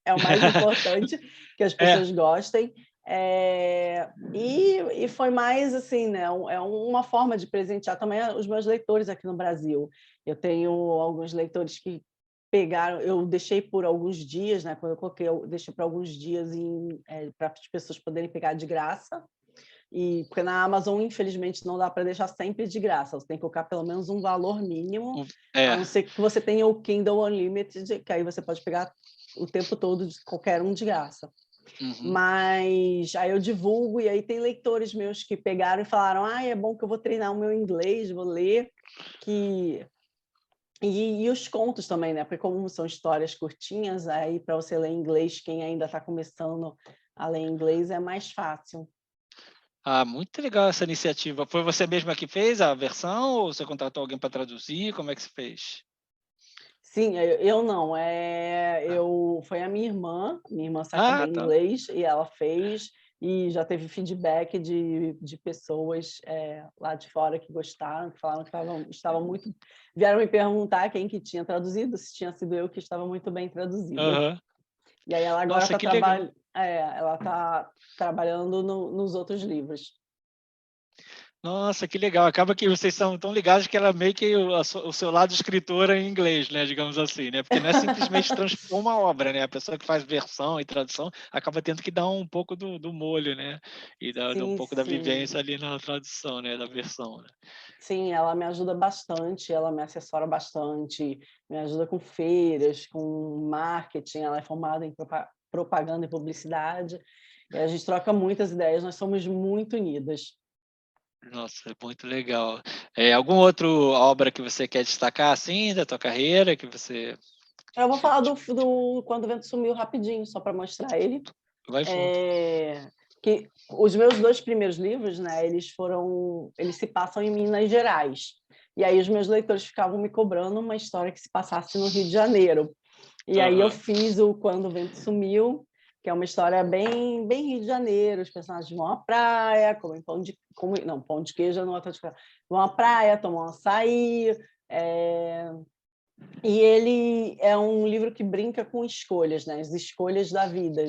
Speaker 3: é o mais importante, que as
Speaker 2: É.
Speaker 3: pessoas gostem. E foi mais assim, né? É uma forma de presentear também os meus leitores aqui no Brasil. Eu tenho alguns leitores que pegaram, eu deixei por alguns dias, né? Quando eu coloquei, eu deixei por alguns dias para as pessoas poderem pegar de graça. Porque na Amazon, infelizmente, não dá para deixar sempre de graça. Você tem que colocar pelo menos um valor mínimo, a
Speaker 2: É.
Speaker 3: não ser que você tenha o Kindle Unlimited, que aí você pode pegar o tempo todo de qualquer um de graça.
Speaker 2: Uhum.
Speaker 3: Mas aí eu divulgo, e aí tem leitores meus que pegaram e falaram: é bom que eu vou treinar o meu inglês, vou ler. E os contos também, né? Porque como são histórias curtinhas, aí para você ler inglês, quem ainda está começando a ler inglês é mais fácil.
Speaker 2: Ah, muito legal essa iniciativa. Foi você mesma que fez a versão ou você contratou alguém para traduzir? Como é que você fez?
Speaker 3: Sim, eu não. Foi a minha irmã sabe
Speaker 2: Ah,
Speaker 3: também
Speaker 2: tá.
Speaker 3: inglês, e ela fez, e já teve feedback de pessoas lá de fora que gostaram, que falaram que estava muito. Vieram me perguntar quem que tinha traduzido, se tinha sido eu, que estava muito bem traduzido.
Speaker 2: Aham.
Speaker 3: E aí ela agora
Speaker 2: Nossa,
Speaker 3: está
Speaker 2: que legal.
Speaker 3: ela tá trabalhando nos outros livros.
Speaker 2: Nossa, que legal. Acaba que vocês são tão ligados que ela meio que o seu lado escritora em inglês, né? Digamos assim, né? Porque não é simplesmente transpor uma obra, né? A pessoa que faz versão e tradução acaba tendo que dar um pouco do molho, né? E dar um
Speaker 3: Sim,
Speaker 2: pouco da
Speaker 3: sim.
Speaker 2: vivência ali na tradução, né? Da versão, né?
Speaker 3: Sim, ela me ajuda bastante, ela me assessora bastante, me ajuda com feiras, com marketing, ela é formada em propaganda e publicidade, e a gente troca muitas ideias, nós somos muito unidas.
Speaker 2: Nossa, é muito legal. Algum outro obra que você quer destacar, assim, da tua carreira, que você...
Speaker 3: Eu vou falar do Quando o Vento Sumiu rapidinho, só para mostrar ele.
Speaker 2: Vai fundo.
Speaker 3: Que os meus 2 primeiros livros, né, eles se passam em Minas Gerais. E aí os meus leitores ficavam me cobrando uma história que se passasse no Rio de Janeiro. E aí eu
Speaker 2: Aham.
Speaker 3: fiz o Quando o Vento Sumiu, que é uma história bem, bem Rio de Janeiro. Os personagens vão à praia, comem pão de queijo não é vão à praia, tomam um açaí, E ele é um livro que brinca com escolhas, né? As escolhas da vida.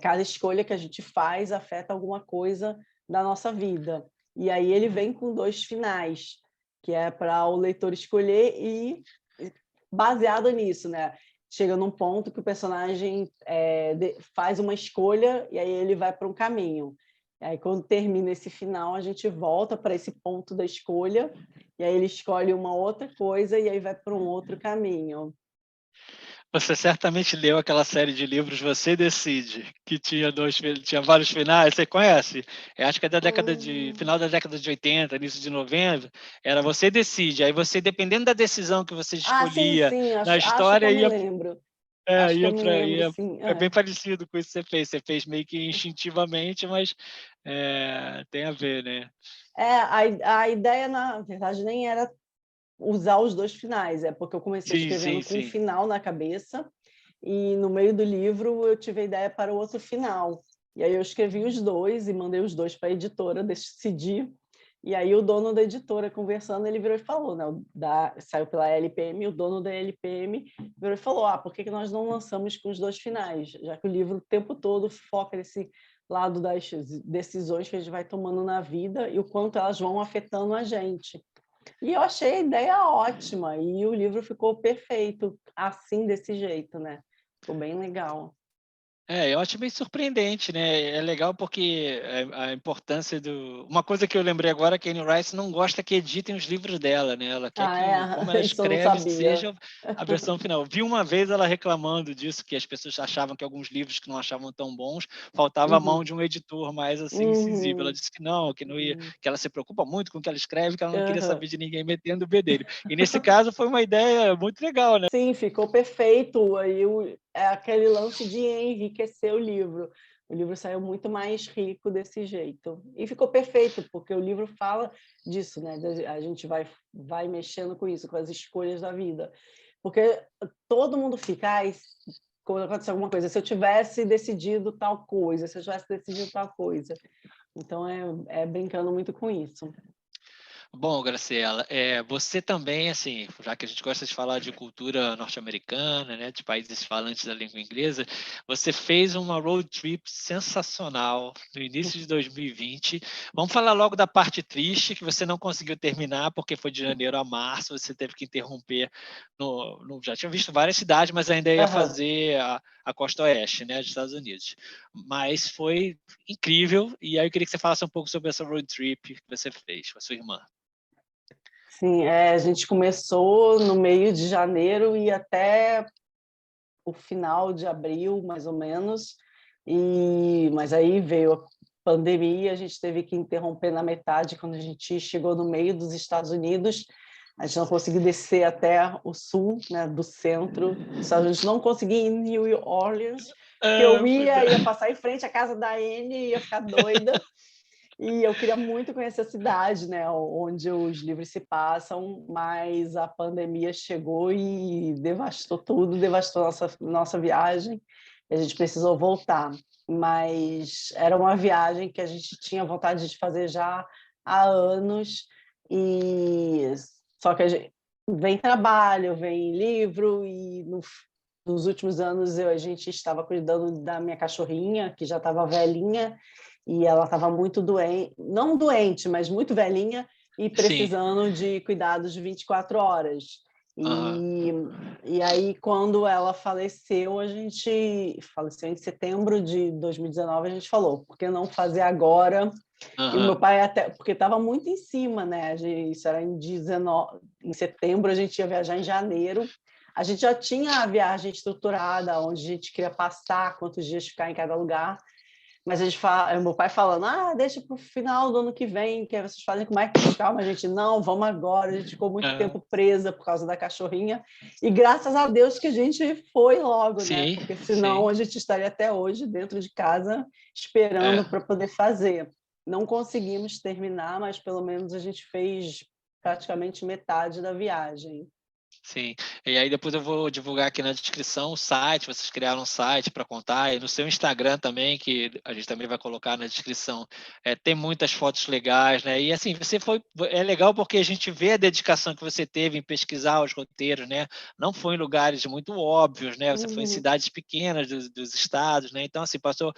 Speaker 3: Cada escolha que a gente faz afeta alguma coisa da nossa vida. E aí ele vem com 2 finais, que é para o leitor escolher e baseado nisso, né? Chega num ponto que o personagem faz uma escolha e aí ele vai para um caminho. E aí, quando termina esse final, a gente volta para esse ponto da escolha e aí ele escolhe uma outra coisa e aí vai para um outro caminho.
Speaker 2: Você certamente leu aquela série de livros Você Decide, que tinha vários finais, você conhece? Eu acho que é final da década de 80, início de 90, era Você Decide, aí você, dependendo da decisão que você
Speaker 3: Sim,
Speaker 2: escolhia
Speaker 3: sim,
Speaker 2: na
Speaker 3: acho que
Speaker 2: história,
Speaker 3: eu me lembro. Acho que eu me lembro, sim.
Speaker 2: é bem parecido com isso que você fez meio que instintivamente, mas tem a ver, né?
Speaker 3: A ideia, na verdade, nem era usar os 2 finais, é porque eu comecei
Speaker 2: Sim,
Speaker 3: escrevendo
Speaker 2: sim,
Speaker 3: com um
Speaker 2: sim.
Speaker 3: final na cabeça e no meio do livro eu tive a ideia para o outro final. E aí eu escrevi os 2 e mandei os 2 para a editora decidir. E aí o dono da editora, conversando, ele virou e falou, né, saiu pela LPM, o dono da LPM virou e falou, por que nós não lançamos com os 2 finais? Já que o livro o tempo todo foca nesse lado das decisões que a gente vai tomando na vida e o quanto elas vão afetando a gente. E eu achei a ideia ótima, e o livro ficou perfeito, assim, desse jeito, né? Ficou bem legal.
Speaker 2: Eu acho bem surpreendente, né? É legal porque a importância do. Uma coisa que eu lembrei agora, que a Anne Rice não gosta que editem os livros dela, né? Ela quer que, como ela
Speaker 3: Isso eu não
Speaker 2: escreve,
Speaker 3: sabia.
Speaker 2: seja a versão final. Vi uma vez ela reclamando disso, que as pessoas achavam que alguns livros que não achavam tão bons, faltava a mão
Speaker 3: Uhum,
Speaker 2: de um editor mais assim incisivo. Ela
Speaker 3: uhum,
Speaker 2: disse que não ia,
Speaker 3: uhum,
Speaker 2: que ela se preocupa muito com o que ela escreve, que ela não queria
Speaker 3: aham.
Speaker 2: saber de ninguém metendo o bedelho. E nesse caso foi uma ideia muito legal, né?
Speaker 3: Sim, ficou perfeito. Aí é aquele lance de enriquecer o livro. O livro saiu muito mais rico desse jeito. E ficou perfeito, porque o livro fala disso, né? A gente vai mexendo com isso, com as escolhas da vida. Porque todo mundo fica, quando acontece alguma coisa, se eu tivesse decidido tal coisa, se eu tivesse decidido tal coisa. Então, é brincando muito com isso.
Speaker 2: Bom, Graciela, você também, assim, já que a gente gosta de falar de cultura norte-americana, né, de países falantes da língua inglesa, você fez uma road trip sensacional no início de 2020. Vamos falar logo da parte triste, que você não conseguiu terminar, porque foi de janeiro a março, você teve que interromper. Já tinha visto várias cidades, mas ainda ia
Speaker 3: Aham.
Speaker 2: fazer a costa oeste, né, dos Estados Unidos. Mas foi incrível, e aí eu queria que você falasse um pouco sobre essa road trip que você fez com a sua irmã.
Speaker 3: Sim, a gente começou no meio de janeiro e até o final de abril, mais ou menos, mas aí veio a pandemia, a gente teve que interromper na metade, quando a gente chegou no meio dos Estados Unidos, a gente não conseguiu descer até o sul, né, do centro dos Estados Unidos, não consegui ir em New Orleans, que eu ia passar em frente à casa da Anne, ia ficar doida, e eu queria muito conhecer a cidade, né, onde os livros se passam, mas a pandemia chegou e devastou tudo, devastou nossa viagem, e a gente precisou voltar. Mas era uma viagem que a gente tinha vontade de fazer já há anos, e só que vem trabalho, vem livro, e nos últimos anos a gente estava cuidando da minha cachorrinha, que já estava velhinha, e ela estava muito doente, não doente, mas muito velhinha e
Speaker 2: Sim.
Speaker 3: precisando de cuidados de 24 horas.
Speaker 2: Aham.
Speaker 3: E aí, quando ela faleceu, faleceu em setembro de 2019, a gente falou, por que não fazer agora? E o
Speaker 2: Aham.
Speaker 3: meu pai até, porque estava muito em cima, né? Isso era em setembro, a gente ia viajar em janeiro. A gente já tinha a viagem estruturada, onde a gente queria passar, quantos dias ficar em cada lugar. Mas meu pai falando, deixa para o final do ano que vem, que aí vocês fazem com mais calma. A gente, não, vamos agora. A gente ficou muito
Speaker 2: Aham.
Speaker 3: tempo presa por causa da cachorrinha. E graças a Deus que a gente foi logo, né?
Speaker 2: Sim,
Speaker 3: Porque
Speaker 2: sim.
Speaker 3: senão a gente estaria até hoje dentro de casa esperando
Speaker 2: É.
Speaker 3: para poder fazer. Não conseguimos terminar, mas pelo menos a gente fez praticamente metade da viagem.
Speaker 2: Sim. E aí depois eu vou divulgar aqui na descrição o site, vocês criaram um site para contar, e no seu Instagram também, que a gente também vai colocar na descrição, tem muitas fotos legais, né? E assim, é legal porque a gente vê a dedicação que você teve em pesquisar os roteiros, né? Não foi em lugares muito óbvios, né? Você foi em
Speaker 3: Uhum.
Speaker 2: cidades pequenas dos estados, né? Então, assim, passou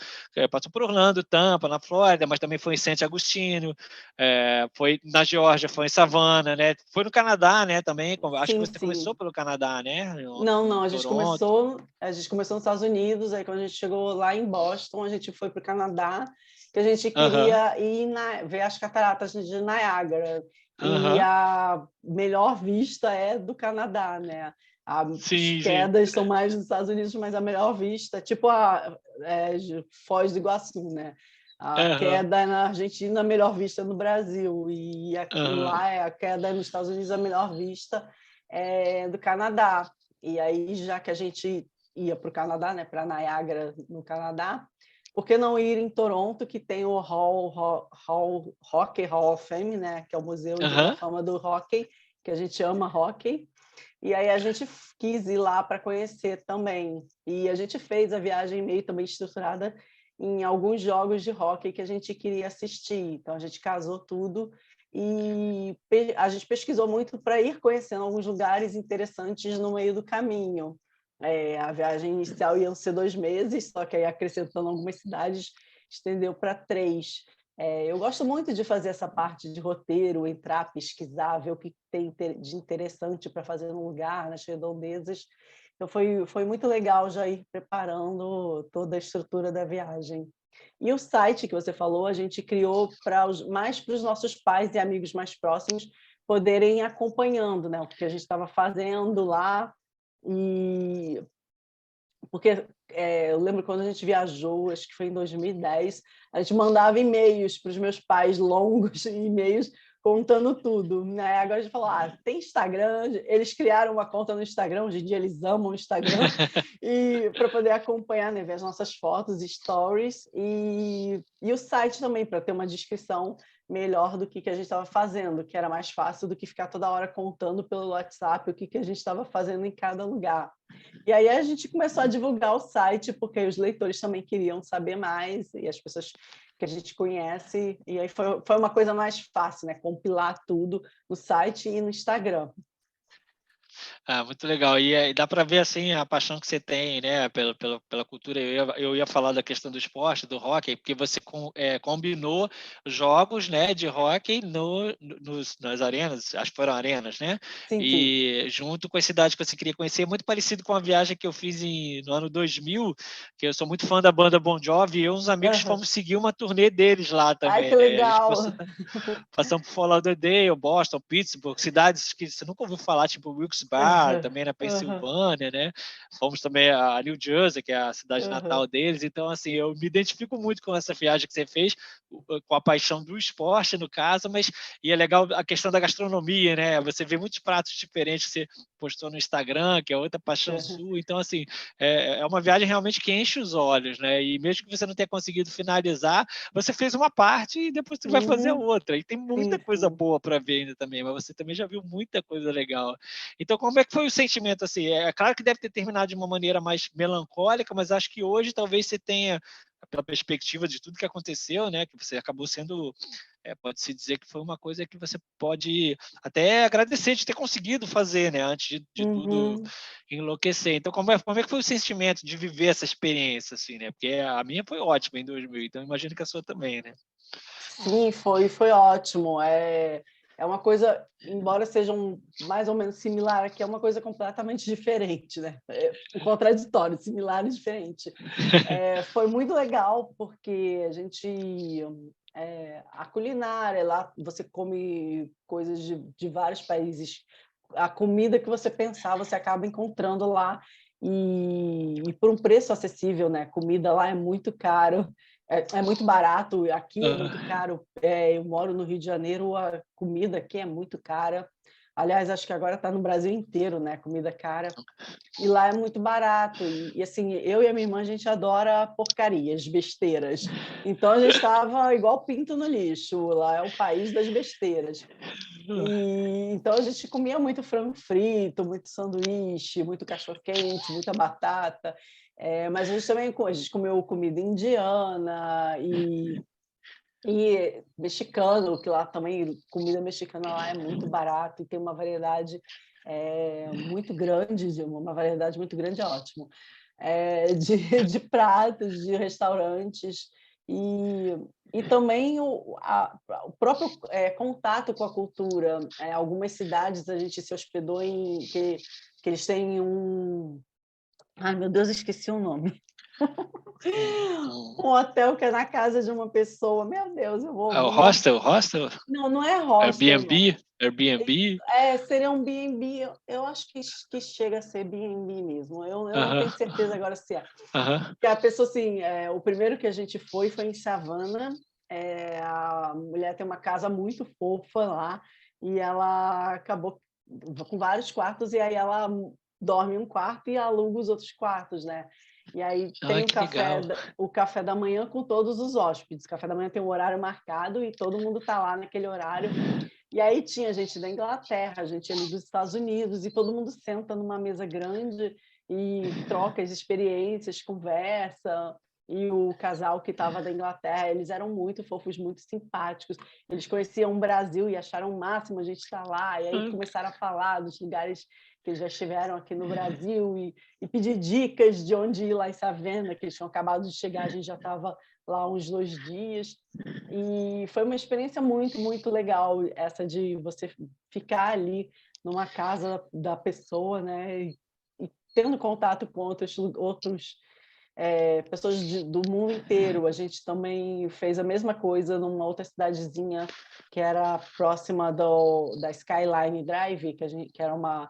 Speaker 2: por Orlando, Tampa, na Flórida, mas também foi em Santo Agostinho, foi na Geórgia, foi em Savannah, né? Foi no Canadá, né? Também, acho que
Speaker 3: Sim,
Speaker 2: você começou
Speaker 3: sim.
Speaker 2: pelo Canadá, né?
Speaker 3: Não,
Speaker 2: Em Toronto.
Speaker 3: a gente começou nos Estados Unidos, aí quando a gente chegou lá em Boston, a gente foi para o Canadá, que a gente
Speaker 2: Aham,
Speaker 3: queria ver as cataratas de Niágara. E
Speaker 2: aham.
Speaker 3: a melhor vista é do Canadá, né? As
Speaker 2: Sim, sim.
Speaker 3: quedas são mais dos Estados Unidos, mas a melhor vista, tipo de Foz do Iguaçu, né? A
Speaker 2: Aham,
Speaker 3: queda é na Argentina, a melhor vista é no Brasil, e
Speaker 2: aham.
Speaker 3: lá a queda é nos Estados Unidos, a melhor vista é do Canadá. E aí, já que a gente ia para o Canadá, né, para Niagara, no Canadá, por que não ir em Toronto, que tem o Hockey Hall of Fame, né, que é o Museu da
Speaker 2: Aham.
Speaker 3: Fama do Hockey, que a gente ama hockey. E aí a gente quis ir lá para conhecer também. E a gente fez a viagem meio também estruturada em alguns jogos de hóquei que a gente queria assistir. Então a gente casou tudo e a gente pesquisou muito para ir conhecendo alguns lugares interessantes no meio do caminho. A viagem inicial iam ser 2 meses, só que aí acrescentando algumas cidades, estendeu para 3. Eu gosto muito de fazer essa parte de roteiro, entrar, pesquisar, ver o que tem de interessante para fazer no lugar, nas redondezas. Então, foi muito legal já ir preparando toda a estrutura da viagem. E o site que você falou, a gente criou mais para os nossos pais e amigos mais próximos poderem ir acompanhando, né, o que a gente estava fazendo lá. E porque eu lembro quando a gente viajou, acho que foi em 2010, a gente mandava e-mails para os meus pais, longos e-mails, contando tudo. Né? Agora a gente falou, tem Instagram, eles criaram uma conta no Instagram, hoje em dia eles amam o Instagram, e para poder acompanhar, né, ver as nossas fotos, stories, e o site também, para ter uma descrição melhor do que a gente estava fazendo, que era mais fácil do que ficar toda hora contando pelo WhatsApp o que a gente estava fazendo em cada lugar. E aí a gente começou a divulgar o site, porque os leitores também queriam saber mais, e as pessoas que a gente conhece, e aí foi uma coisa mais fácil, né? Compilar tudo no site e no Instagram.
Speaker 2: Ah, muito legal. E dá para ver assim a paixão que você tem, né, pela cultura. Eu ia falar da questão do esporte, do hóquei, porque você combinou jogos, né, de hóquei nas arenas, acho que foram arenas, né?
Speaker 3: Sim, sim.
Speaker 2: E junto com a cidade que você queria conhecer, muito parecido com a viagem que eu fiz no ano 2000, que eu sou muito fã da banda Bon Jovi, e eu e uns amigos
Speaker 3: Uhum.
Speaker 2: fomos seguir uma turnê deles lá
Speaker 3: Ai,
Speaker 2: também,
Speaker 3: que
Speaker 2: né? A gente passou
Speaker 3: legal!
Speaker 2: Passamos por Fort Lauderdale, Boston, Pittsburgh, cidades que você nunca ouviu falar, tipo Wilkes-Barre,
Speaker 3: Uhum.
Speaker 2: também na
Speaker 3: Uhum.
Speaker 2: Pensilvânia, né? Fomos também a New Jersey, que é a cidade
Speaker 3: Uhum.
Speaker 2: natal deles. Então, assim, eu me identifico muito com essa viagem que você fez, com a paixão do esporte, no caso, mas e é legal a questão da gastronomia, né? Você vê muitos pratos diferentes que você postou no Instagram, que é outra paixão
Speaker 3: Uhum.
Speaker 2: sua. Então, assim, é uma viagem realmente que enche os olhos, né? E mesmo que você não tenha conseguido finalizar, você fez uma parte e depois você vai fazer
Speaker 3: Uhum.
Speaker 2: outra. E tem muita
Speaker 3: Sim,
Speaker 2: coisa
Speaker 3: sim.
Speaker 2: boa para ver ainda também, mas você também já viu muita coisa legal. Então, como é que foi o sentimento assim? É claro que deve ter terminado de uma maneira mais melancólica, mas acho que hoje talvez você tenha, pela perspectiva de tudo que aconteceu, né, que você acabou sendo, pode-se dizer que foi uma coisa que você pode até agradecer de ter conseguido fazer, né, antes de tudo
Speaker 3: Uhum.
Speaker 2: enlouquecer. Então, como é que foi o sentimento de viver essa experiência, assim, né? Porque a minha foi ótima em 2000, então imagino que a sua também, né?
Speaker 3: Sim, foi ótimo. É uma coisa, embora sejam mais ou menos similar aqui, é uma coisa completamente diferente, né? Um contraditório, similar e diferente. Foi muito legal porque a culinária lá, você come coisas de vários países, a comida que você pensar, você acaba encontrando lá e por um preço acessível, né? Comida lá é muito caro, é muito barato, aqui é muito
Speaker 2: Ah,
Speaker 3: caro. Eu moro no Rio de Janeiro, a comida aqui é muito cara. Aliás, acho que agora está no Brasil inteiro, né? Comida cara. E lá é muito barato. Assim, eu e a minha irmã, a gente adora porcarias, besteiras. Então, a gente estava igual pinto no lixo. Lá é o país das besteiras. Então a gente comia muito frango frito, muito sanduíche, muito cachorro-quente, muita batata. Mas a gente comeu comida indiana e mexicano, que lá também, comida mexicana lá é muito barato e tem uma variedade muito grande, uma variedade muito grande é ótimo, de pratos, de restaurantes, e também o próprio contato com a cultura. Algumas cidades a gente se hospedou que eles têm um... Ai, meu Deus, esqueci o nome. Um hotel que é na casa de uma pessoa. Meu Deus, eu
Speaker 2: É o
Speaker 3: vou
Speaker 2: hostel? Hostel?
Speaker 3: Não, não é hostel, não.
Speaker 2: Airbnb? Airbnb?
Speaker 3: Seria um B&B. Eu acho que chega a ser B&B mesmo. Eu não
Speaker 2: Aham,
Speaker 3: tenho certeza agora se é.
Speaker 2: aham.
Speaker 3: Porque a pessoa, assim, o primeiro que a gente foi em Savannah. A mulher tem uma casa muito fofa lá e ela acabou com vários quartos, e aí ela dorme em um quarto e aluga os outros quartos, né? E aí tem
Speaker 2: Ai, que legal.
Speaker 3: o café da manhã com todos os hóspedes. O café da manhã tem um horário marcado e todo mundo está lá naquele horário. E aí tinha gente da Inglaterra, gente ali dos Estados Unidos, e todo mundo senta numa mesa grande e troca as experiências, conversa. E o casal que estava da Inglaterra, eles eram muito fofos, muito simpáticos. Eles conheciam o Brasil e acharam o máximo a gente estar lá. E aí começaram a falar dos lugares que eles já estiveram aqui no Brasil e pedir dicas de onde ir lá em Savannah, que eles tinham acabado de chegar, a gente já estava lá uns 2 dias. E foi uma experiência muito, muito legal, essa de você ficar ali numa casa da pessoa, né? E tendo contato com outros pessoas do mundo inteiro. A gente também fez a mesma coisa numa outra cidadezinha que era próxima da Skyline Drive, que era uma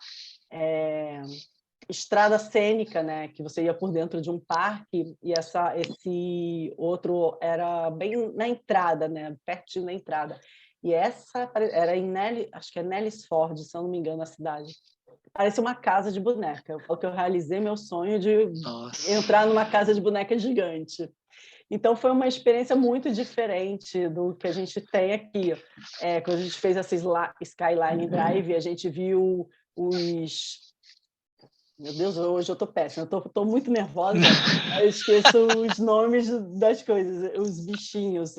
Speaker 3: estrada cênica, né? Que você ia por dentro de um parque, e esse outro era bem na entrada, né? Pertinho da entrada. E essa era acho que é Nellis Ford, se eu não me engano, a cidade. Parecia uma casa de boneca. Eu falo que eu realizei meu sonho de
Speaker 2: Nossa.
Speaker 3: entrar numa casa de boneca gigante. Então, foi uma experiência muito diferente do que a gente tem aqui. Quando a gente fez essa Skyline Drive, a gente viu os... Meu Deus, hoje eu estou péssima, eu estou muito nervosa, eu esqueço os nomes das coisas, os bichinhos.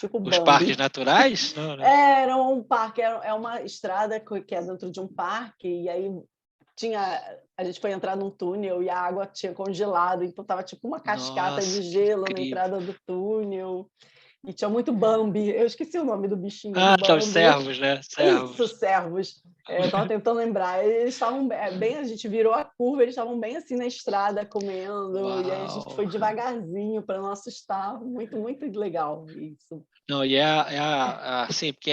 Speaker 3: Tipo
Speaker 2: Os parques
Speaker 3: Bambi.
Speaker 2: naturais? Não, né?
Speaker 3: Era um parque, é uma estrada que é dentro de um parque, e aí a gente foi entrar num túnel e a água tinha congelado, então estava tipo uma cascata de
Speaker 2: Nossa, que
Speaker 3: gelo na
Speaker 2: incrível.
Speaker 3: entrada do túnel, e tinha muito Bambi. Eu esqueci o nome do bichinho, do
Speaker 2: Ah, tá, os
Speaker 3: Bambi.
Speaker 2: servos, né?
Speaker 3: Isso,
Speaker 2: Servos.
Speaker 3: servos. Eu estava tentando lembrar. Eles estavam bem, a gente virou a curva, eles estavam bem assim na estrada comendo, e aí a gente
Speaker 2: Uau.
Speaker 3: foi devagarzinho para não assustar. Muito, muito legal isso.
Speaker 2: Não, e assim, porque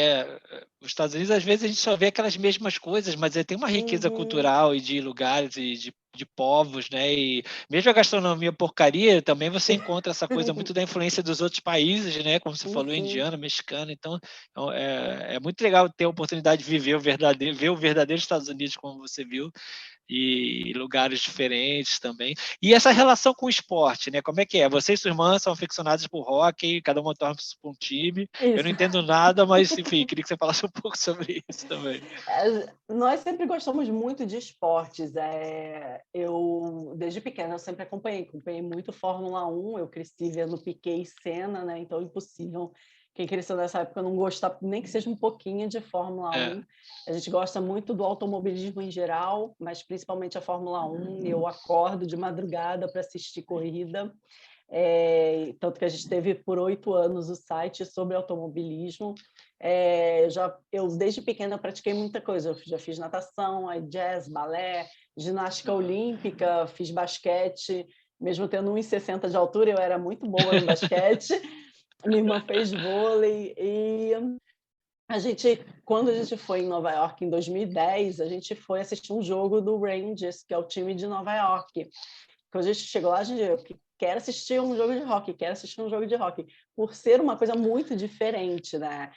Speaker 2: os Estados Unidos, às vezes, a gente só vê aquelas mesmas coisas, mas tem uma riqueza
Speaker 3: Uhum,
Speaker 2: cultural e de lugares e de povos, né? E mesmo a gastronomia porcaria, também você encontra essa coisa muito da influência dos outros países, né? Como você
Speaker 3: sim,
Speaker 2: falou,
Speaker 3: sim.
Speaker 2: indiano, mexicano. Então, é muito legal ter a oportunidade de viver ver o verdadeiro Estados Unidos como você viu, e lugares diferentes também. E essa relação com o esporte, né? Como é que é? Você e sua irmã são aficionados por hóquei, cada uma torce para um time. Eu não
Speaker 3: Isso.
Speaker 2: entendo nada, mas enfim, queria que você falasse um pouco sobre isso também.
Speaker 3: Nós sempre gostamos muito de esportes. Eu, desde pequena, eu sempre acompanhei muito Fórmula 1. Eu cresci vendo Piquet e Senna, né? Então, impossível quem cresceu nessa época não gostar, nem que seja um pouquinho, de Fórmula
Speaker 2: É.
Speaker 3: 1. A gente gosta muito do automobilismo em geral, mas principalmente a Fórmula 1. Eu acordo de madrugada para assistir corrida. Tanto que a gente teve por 8 anos o site sobre automobilismo. Eu desde pequena pratiquei muita coisa. Eu já fiz natação, jazz, balé, ginástica olímpica, fiz basquete. Mesmo tendo 1,60 de altura, eu era muito boa no basquete. Minha irmã fez vôlei e quando a gente foi em Nova York em 2010, a gente foi assistir um jogo do Rangers, que é o time de Nova York. Quando a gente chegou lá, a gente quer assistir um jogo de hockey, quer assistir um jogo de hockey, por ser uma coisa muito diferente, né?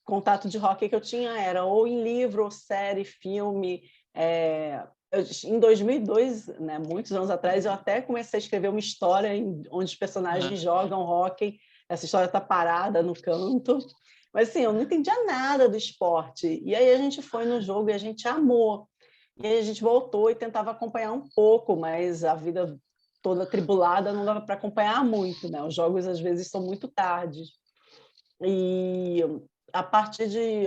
Speaker 3: Contato de hockey que eu tinha era ou em livro, ou série, filme. Em 2002, né, muitos anos atrás, eu até comecei a escrever uma história onde os personagens jogam hockey. essa história está parada no canto. Mas assim, eu não entendia nada do esporte. E aí a gente foi no jogo e a gente amou. E aí a gente voltou e tentava acompanhar um pouco, mas a vida toda atribulada não dava para acompanhar muito, né? Os jogos às vezes são muito tarde. E a partir de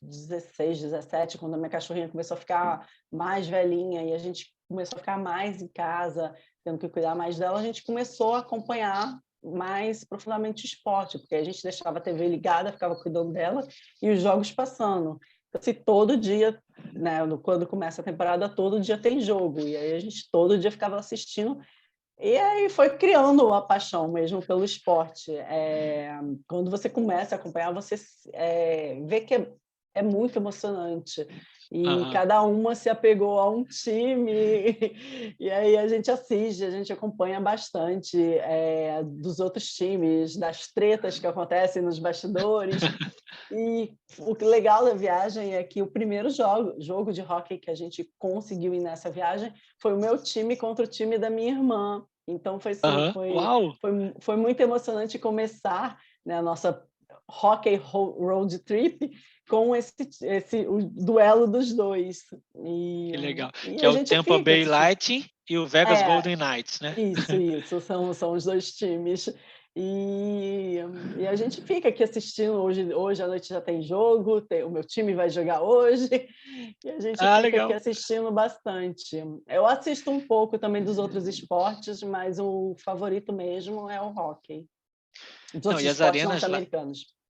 Speaker 3: 16, 17, quando a minha cachorrinha começou a ficar mais velhinha e a gente começou a ficar mais em casa, tendo que cuidar mais dela, a gente começou a acompanhar mais profundamente o esporte, porque a gente deixava a TV ligada, ficava cuidando dela e os jogos passando. Então, assim, todo dia, né, quando começa a temporada, todo dia tem jogo, e aí a gente todo dia ficava assistindo, e aí foi criando a paixão mesmo pelo esporte. Quando você começa a acompanhar, você vê que é muito emocionante. E
Speaker 2: Aham.
Speaker 3: cada uma se apegou a um time, e aí a gente assiste, a gente acompanha bastante dos outros times, das tretas que acontecem nos bastidores. E o que legal da viagem é que o primeiro jogo de hóquei que a gente conseguiu ir nessa viagem foi o meu time contra o time da minha irmã. Então foi assim,
Speaker 2: Aham. Uau!
Speaker 3: foi muito emocionante começar, né, a nossa Hockey Road Trip com o duelo dos dois.
Speaker 2: Que legal.
Speaker 3: E
Speaker 2: Que é
Speaker 3: a
Speaker 2: o
Speaker 3: gente
Speaker 2: Tampa
Speaker 3: fica
Speaker 2: Bay
Speaker 3: assistindo.
Speaker 2: Lightning e o Vegas
Speaker 3: É,
Speaker 2: Golden Knights, né?
Speaker 3: isso, são os dois times. E, e a gente fica aqui assistindo. Hoje à noite já tem jogo, o meu time vai jogar hoje, e a gente
Speaker 2: Ah,
Speaker 3: fica aqui
Speaker 2: legal.
Speaker 3: assistindo bastante. Eu assisto um pouco também dos outros esportes, mas o favorito mesmo é o hóquei. Os
Speaker 2: Não,
Speaker 3: outros
Speaker 2: e as
Speaker 3: esportes
Speaker 2: arenas lá.
Speaker 3: norte-americanos.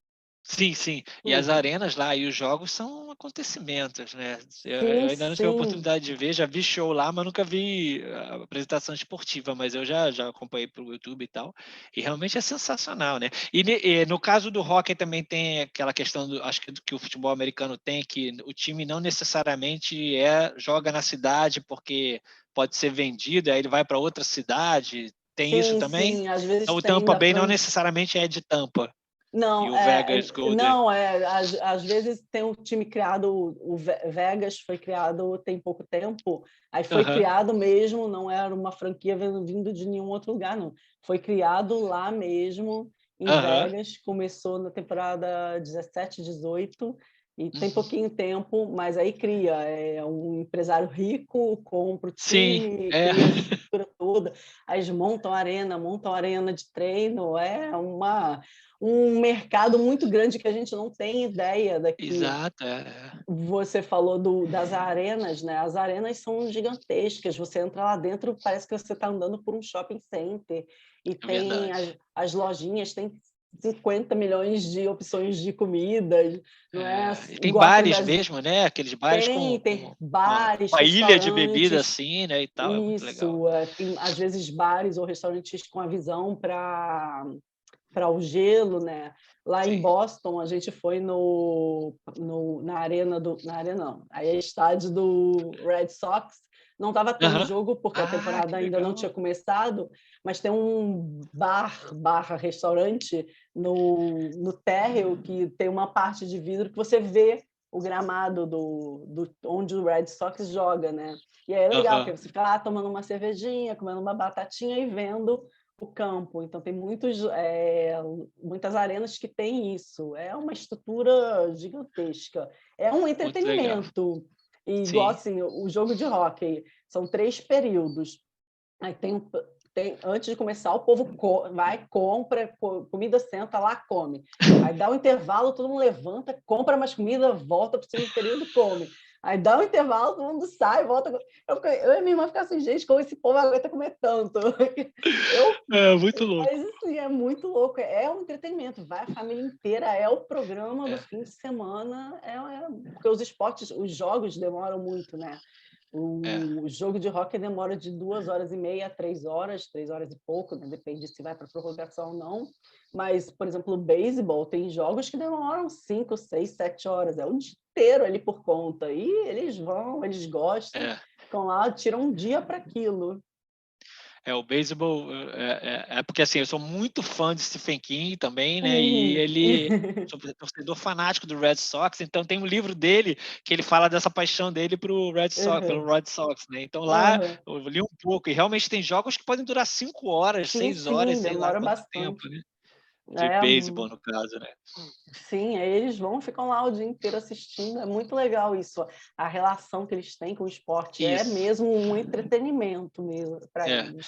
Speaker 2: Sim, sim. E as
Speaker 3: Uhum.
Speaker 2: arenas lá e os jogos são acontecimentos, né? Eu
Speaker 3: Sim,
Speaker 2: ainda não tive a
Speaker 3: sim.
Speaker 2: oportunidade de ver, já vi show lá, mas nunca vi a apresentação esportiva, mas eu já acompanhei pelo YouTube e tal. E realmente é sensacional, né? E no caso do hóquei também tem aquela questão, acho que o futebol americano tem, que o time não necessariamente joga na cidade porque pode ser vendido, aí ele vai para outra cidade. Tem isso
Speaker 3: Sim,
Speaker 2: também?
Speaker 3: sim. Às
Speaker 2: Então
Speaker 3: vezes
Speaker 2: o
Speaker 3: tem
Speaker 2: Tampa
Speaker 3: da
Speaker 2: Bay não
Speaker 3: franquia.
Speaker 2: necessariamente é de Tampa e
Speaker 3: Não,
Speaker 2: o Vegas Golden.
Speaker 3: às vezes tem um time criado, o Vegas foi criado tem pouco tempo, aí foi
Speaker 2: Aham.
Speaker 3: criado mesmo, não era uma franquia vindo de nenhum outro lugar, não. Foi criado lá mesmo, em
Speaker 2: Aham.
Speaker 3: Vegas, começou na temporada 17, 18, e tem
Speaker 2: Uhum.
Speaker 3: pouquinho tempo, mas aí cria, é um empresário rico, compra o
Speaker 2: Sim,
Speaker 3: time,
Speaker 2: é.
Speaker 3: cria a estrutura toda, aí eles montam arena de treino, um mercado muito grande que a gente não tem ideia daqui.
Speaker 2: Exato, é.
Speaker 3: Você falou das arenas, né? As arenas são gigantescas. Você entra lá dentro, parece que você está andando por um shopping center. E
Speaker 2: É
Speaker 3: tem
Speaker 2: verdade.
Speaker 3: as lojinhas, tem 50 milhões de opções de comidas, não é
Speaker 2: E tem
Speaker 3: igual aqui no
Speaker 2: bares
Speaker 3: Brasil.
Speaker 2: mesmo, né, aqueles bares
Speaker 3: Tem,
Speaker 2: com
Speaker 3: tem
Speaker 2: com
Speaker 3: bares,
Speaker 2: uma ilha de bebida,
Speaker 3: restaurantes,
Speaker 2: assim, né, e tal, é muito legal.
Speaker 3: isso. Tem, às vezes, bares ou restaurantes com a visão para o gelo, né? Lá em
Speaker 2: Sim.
Speaker 3: Boston, a gente foi na arena não, aí é estádio do Red Sox. Não estava tendo
Speaker 2: Aham.
Speaker 3: jogo porque a
Speaker 2: Ah,
Speaker 3: temporada
Speaker 2: que
Speaker 3: ainda não tinha
Speaker 2: legal.
Speaker 3: começado, mas tem um barra restaurante no térreo que tem uma parte de vidro que você vê o gramado onde o Red Sox joga, né? E aí é legal,
Speaker 2: Aham.
Speaker 3: porque você fica lá tomando uma cervejinha, comendo uma batatinha e vendo o campo. Então, tem muitas arenas que têm isso. É uma estrutura gigantesca. É um
Speaker 2: Muito legal.
Speaker 3: entretenimento. E, igual
Speaker 2: Sim.
Speaker 3: assim, o jogo de hóquei, são 3 períodos. Aí antes de começar, o povo vai, compra comida, senta lá, come. Aí dá um intervalo, todo mundo levanta, compra mais comida, volta para o segundo período, come. Aí dá um intervalo, todo mundo sai, volta. Eu e minha irmã ficam assim, gente, como esse povo aguenta comer tanto? Eu,
Speaker 2: É, muito louco.
Speaker 3: mas assim, é muito louco, é um entretenimento, vai a família inteira, é o programa do
Speaker 2: É,
Speaker 3: fim de semana, porque os esportes, os jogos demoram muito, né?
Speaker 2: é.
Speaker 3: O jogo de hóquei demora de 2 horas e meia a 3 horas, 3 horas e pouco, né? Depende se vai para prorrogação ou não. Mas, por exemplo, o beisebol tem jogos que demoram 5, 6, 7 horas. É o dia inteiro ali por conta. E eles gostam,
Speaker 2: É.
Speaker 3: ficam lá, tiram um dia para aquilo.
Speaker 2: O beisebol é porque assim, eu sou muito fã de Stephen King também, né? E
Speaker 3: Uhum.
Speaker 2: ele sou torcedor fanático do Red Sox, então tem um livro dele que ele fala dessa paixão dele pelo
Speaker 3: Uhum.
Speaker 2: Red Sox, né? Então lá
Speaker 3: Uhum.
Speaker 2: eu li um pouco e realmente tem jogos que podem durar 5 horas,
Speaker 3: Sim,
Speaker 2: 6 horas,
Speaker 3: sim,
Speaker 2: sei lá
Speaker 3: demora
Speaker 2: quanto tempo,
Speaker 3: bastante.
Speaker 2: né? de
Speaker 3: É,
Speaker 2: beisebol, no caso, né?
Speaker 3: sim, aí eles vão, ficam lá o dia inteiro assistindo, é muito legal isso, a relação que eles têm com o esporte, é
Speaker 2: Isso.
Speaker 3: mesmo um entretenimento mesmo para
Speaker 2: É.
Speaker 3: eles.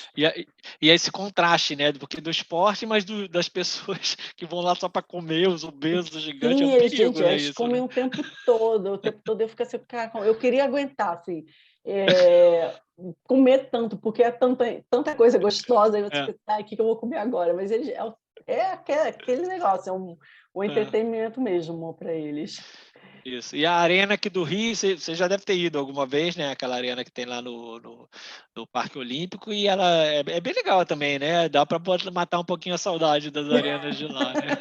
Speaker 2: E esse contraste, né, porque do esporte, mas das pessoas que vão lá só para comer, os obesos gigantes, é um
Speaker 3: Sim, eles,
Speaker 2: perigo,
Speaker 3: gente,
Speaker 2: né,
Speaker 3: eles
Speaker 2: isso, né?
Speaker 3: comem o tempo todo eu fico assim: "Cara, eu queria aguentar, assim, eh, comer tanto, porque é tanta coisa gostosa, aí você
Speaker 2: É,
Speaker 3: fica: "Ai, o que que eu vou comer agora?". Mas eles aquele negócio, é um
Speaker 2: é.
Speaker 3: entretenimento mesmo para eles.
Speaker 2: Isso. E a arena aqui do Rio, você já deve ter ido alguma vez, né? Aquela arena que tem lá no Parque Olímpico, e ela é bem legal também, né? Dá para matar um pouquinho a saudade das arenas de lá, né?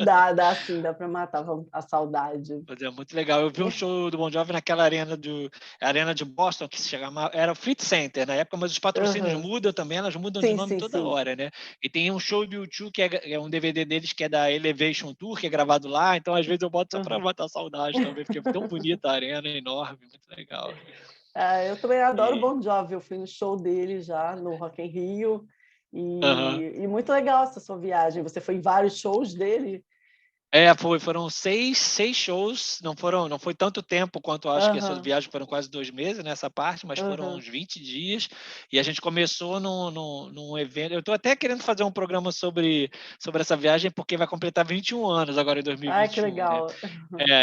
Speaker 3: Dá sim, dá para matar a saudade.
Speaker 2: Mas é muito legal. Eu vi um show do Bon Jovi naquela arena de Boston, que se chama, era o Fright Center na época, mas os patrocínios
Speaker 3: Aham.
Speaker 2: mudam também, elas mudam de
Speaker 3: Sim,
Speaker 2: nome
Speaker 3: sim,
Speaker 2: toda
Speaker 3: sim.
Speaker 2: hora, né? E tem um show do U2 que é um DVD deles que é da Elevation Tour, que é gravado lá, então às vezes eu boto só para
Speaker 3: Aham.
Speaker 2: matar saudade também, porque é tão bonita a arena, é enorme, muito legal.
Speaker 3: Eu também adoro o
Speaker 2: E,
Speaker 3: Bon Jovi, eu fui no show dele já no Rock in Rio,
Speaker 2: aham.
Speaker 3: e muito legal essa sua viagem, você foi em vários shows dele?
Speaker 2: Foram seis shows, não foi tanto tempo quanto acho que a sua
Speaker 3: Aham,
Speaker 2: viagem, foram quase 2 meses nessa parte, mas foram
Speaker 3: aham.
Speaker 2: uns 20 dias, e a gente começou num evento. Eu estou até querendo fazer um programa sobre essa viagem, porque vai completar 21 anos agora em
Speaker 3: Ai, que
Speaker 2: 2021, né?
Speaker 3: legal.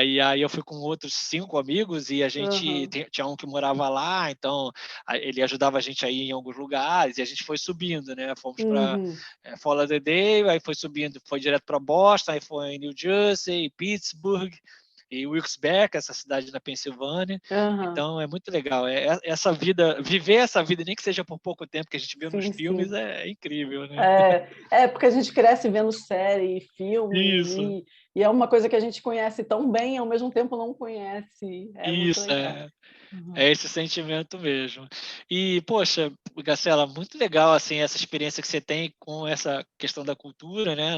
Speaker 2: E aí eu fui com outros 5 amigos e a gente
Speaker 3: Aham,
Speaker 2: tinha um que morava lá, então ele ajudava a gente a ir em alguns lugares e a gente foi subindo, né? Fomos para
Speaker 3: uhum,
Speaker 2: Fort Lauderdale, aí foi subindo, foi direto para Boston, aí foi em New Jersey, Pittsburgh e Wilkes-Barre, essa cidade na Pensilvânia.
Speaker 3: aham.
Speaker 2: Então é muito legal. Essa vida, viver essa vida, nem que seja por pouco tempo que a gente vê nos
Speaker 3: Sim,
Speaker 2: filmes,
Speaker 3: sim.
Speaker 2: é incrível, né?
Speaker 3: Porque a gente cresce vendo série e
Speaker 2: Isso.
Speaker 3: filme, e é uma coisa que a gente conhece tão bem e ao mesmo tempo não conhece, é muito
Speaker 2: Isso,
Speaker 3: legal.
Speaker 2: é.
Speaker 3: Uhum.
Speaker 2: É esse sentimento mesmo. E, poxa, Gacela, muito legal assim essa experiência que você tem com essa questão da cultura, né?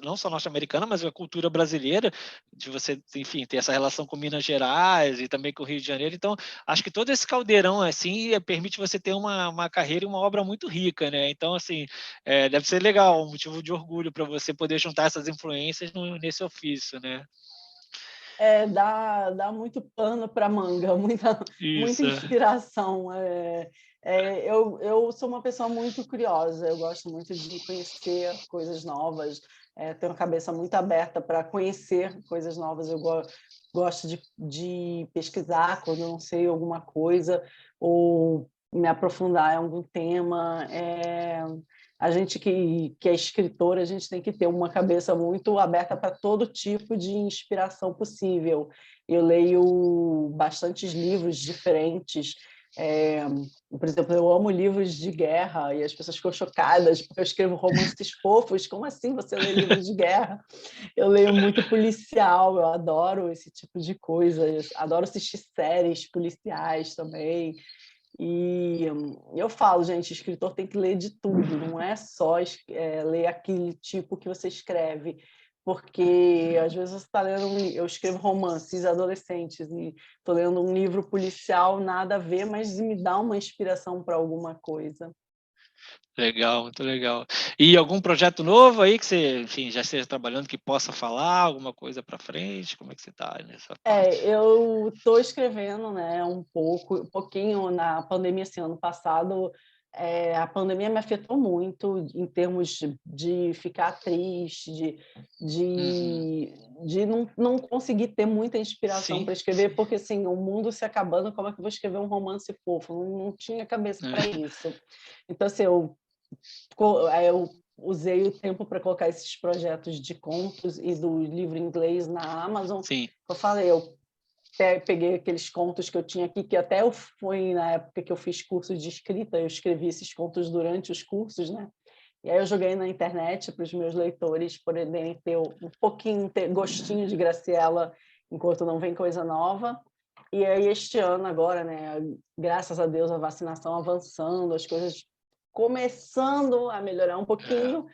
Speaker 2: Não só norte-americana, mas a cultura brasileira, de você, enfim, ter essa relação com Minas Gerais e também com o Rio de Janeiro. Então, acho que todo esse caldeirão assim permite você ter uma carreira e uma obra muito rica, né? Então, assim, deve ser legal, um motivo de orgulho para você poder juntar essas influências nesse ofício, né?
Speaker 3: Dá muito pano para manga, muita
Speaker 2: Isso.
Speaker 3: inspiração. Eu sou uma pessoa muito curiosa, eu gosto muito de conhecer coisas novas, tenho a cabeça muito aberta para conhecer coisas novas. Gosto de pesquisar quando eu não sei alguma coisa, ou me aprofundar em algum tema. A gente que é escritora, a gente tem que ter uma cabeça muito aberta para todo tipo de inspiração possível. Eu leio bastantes livros diferentes. É, por exemplo, eu amo livros de guerra e as pessoas ficam chocadas porque eu escrevo romances fofos. Como assim você lê livros de guerra? Eu leio muito policial, eu adoro esse tipo de coisa. Eu adoro assistir séries policiais também. E eu falo, gente, escritor tem que ler de tudo, não é só ler aquele tipo que você escreve, porque às vezes você está lendo eu escrevo romances adolescentes e estou lendo um livro policial, nada a ver, mas me dá uma inspiração para alguma coisa.
Speaker 2: Legal, muito legal. E algum projeto novo aí que você, enfim, já esteja trabalhando, que possa falar alguma coisa para frente? Como é que você está nessa parte?
Speaker 3: Eu estou escrevendo, né, um pouquinho na pandemia, assim, ano passado, a pandemia me afetou muito em termos de ficar triste,
Speaker 2: Uhum.
Speaker 3: de, de não conseguir ter muita inspiração
Speaker 2: Sim,
Speaker 3: para escrever,
Speaker 2: sim.
Speaker 3: porque assim, o mundo se acabando, como é que eu vou escrever um romance fofo? Não tinha cabeça para
Speaker 2: É,
Speaker 3: isso. Então, assim, eu usei o tempo para colocar esses projetos de contos e do livro inglês na Amazon.
Speaker 2: sim.
Speaker 3: Eu falei, eu peguei aqueles contos que eu tinha aqui, que até eu fui na época que eu fiz cursos de escrita, eu escrevi esses contos durante os cursos, né? E aí eu joguei na internet para os meus leitores poderem ter um pouquinho, ter gostinho de Graciela enquanto não vem coisa nova. E aí este ano agora, né, graças a Deus a vacinação avançando, as coisas começando a melhorar um
Speaker 2: É,
Speaker 3: pouquinho,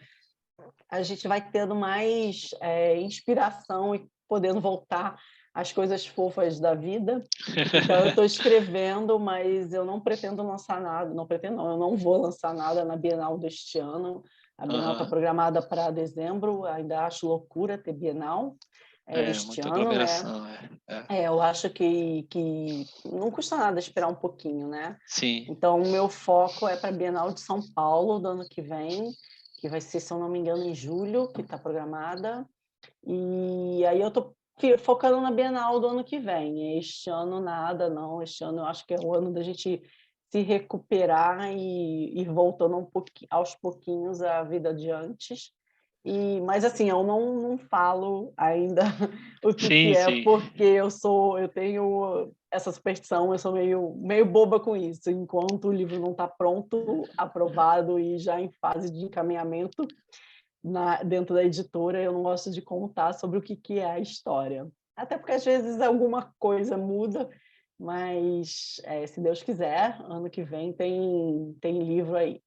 Speaker 3: a gente vai tendo mais inspiração e podendo voltar às coisas fofas da vida. Então, eu estou escrevendo, mas eu não pretendo lançar nada, não pretendo, não, eu não vou lançar nada na Bienal deste ano. A Bienal está programada para dezembro, ainda acho loucura ter Bienal este
Speaker 2: Muita
Speaker 3: ano, né?
Speaker 2: aglomeração.
Speaker 3: Eu acho que não custa nada esperar um pouquinho, né?
Speaker 2: Sim.
Speaker 3: Então, o meu foco é para a Bienal de São Paulo do ano que vem, que vai ser, se eu não me engano, em julho, que está programada. E aí eu estou focando na Bienal do ano que vem. Este ano nada, não. Este ano eu acho que é o ano da gente se recuperar e ir voltando aos pouquinhos à vida de antes. Mas assim, eu não falo ainda o que é,
Speaker 2: Sim.
Speaker 3: porque eu tenho essa superstição, eu sou meio boba com isso. Enquanto o livro não está pronto, aprovado e já em fase de encaminhamento dentro da editora, eu não gosto de contar sobre o que é a história. Até porque às vezes alguma coisa muda, mas se Deus quiser, ano que vem tem livro aí.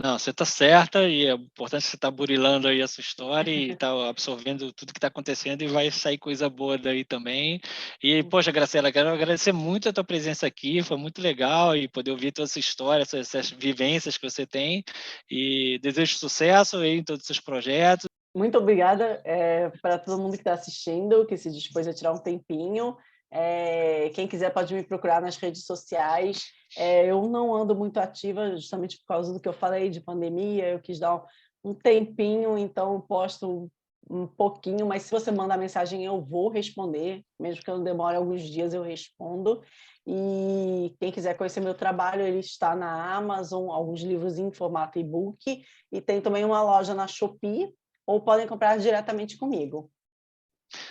Speaker 2: Não, você está certa e é importante você estar burilando aí essa história e estar absorvendo tudo que está acontecendo e vai sair coisa boa daí também. E, poxa, Graciela, quero agradecer muito a tua presença aqui, foi muito legal e poder ouvir toda essa história, essas vivências que você tem e desejo sucesso aí em todos os seus projetos.
Speaker 3: Muito obrigada para todo mundo que está assistindo, que se dispôs a tirar um tempinho. Quem quiser pode me procurar nas redes sociais. Eu não ando muito ativa, justamente por causa do que eu falei de pandemia. Eu quis dar um tempinho, então eu posto um pouquinho, mas se você mandar mensagem eu vou responder, mesmo que eu demore alguns dias eu respondo. E quem quiser conhecer meu trabalho, ele está na Amazon, alguns livros em formato e-book, e tem também uma loja na Shopee, ou podem comprar diretamente comigo.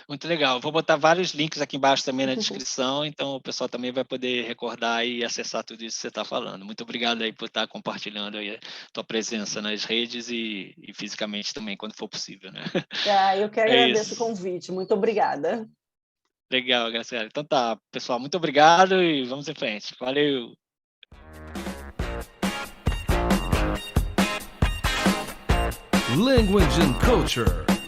Speaker 2: Muito legal. Vou botar vários links aqui embaixo também na descrição, então o pessoal também vai poder recordar e acessar tudo isso que você está falando. Muito obrigado aí por estar compartilhando aí a tua presença nas redes e fisicamente também, quando for possível, né?
Speaker 3: Eu que agradeço o convite. Muito obrigada.
Speaker 2: Legal, Graciela. Então tá, pessoal, muito obrigado e vamos em frente. Valeu!
Speaker 1: Language and Culture.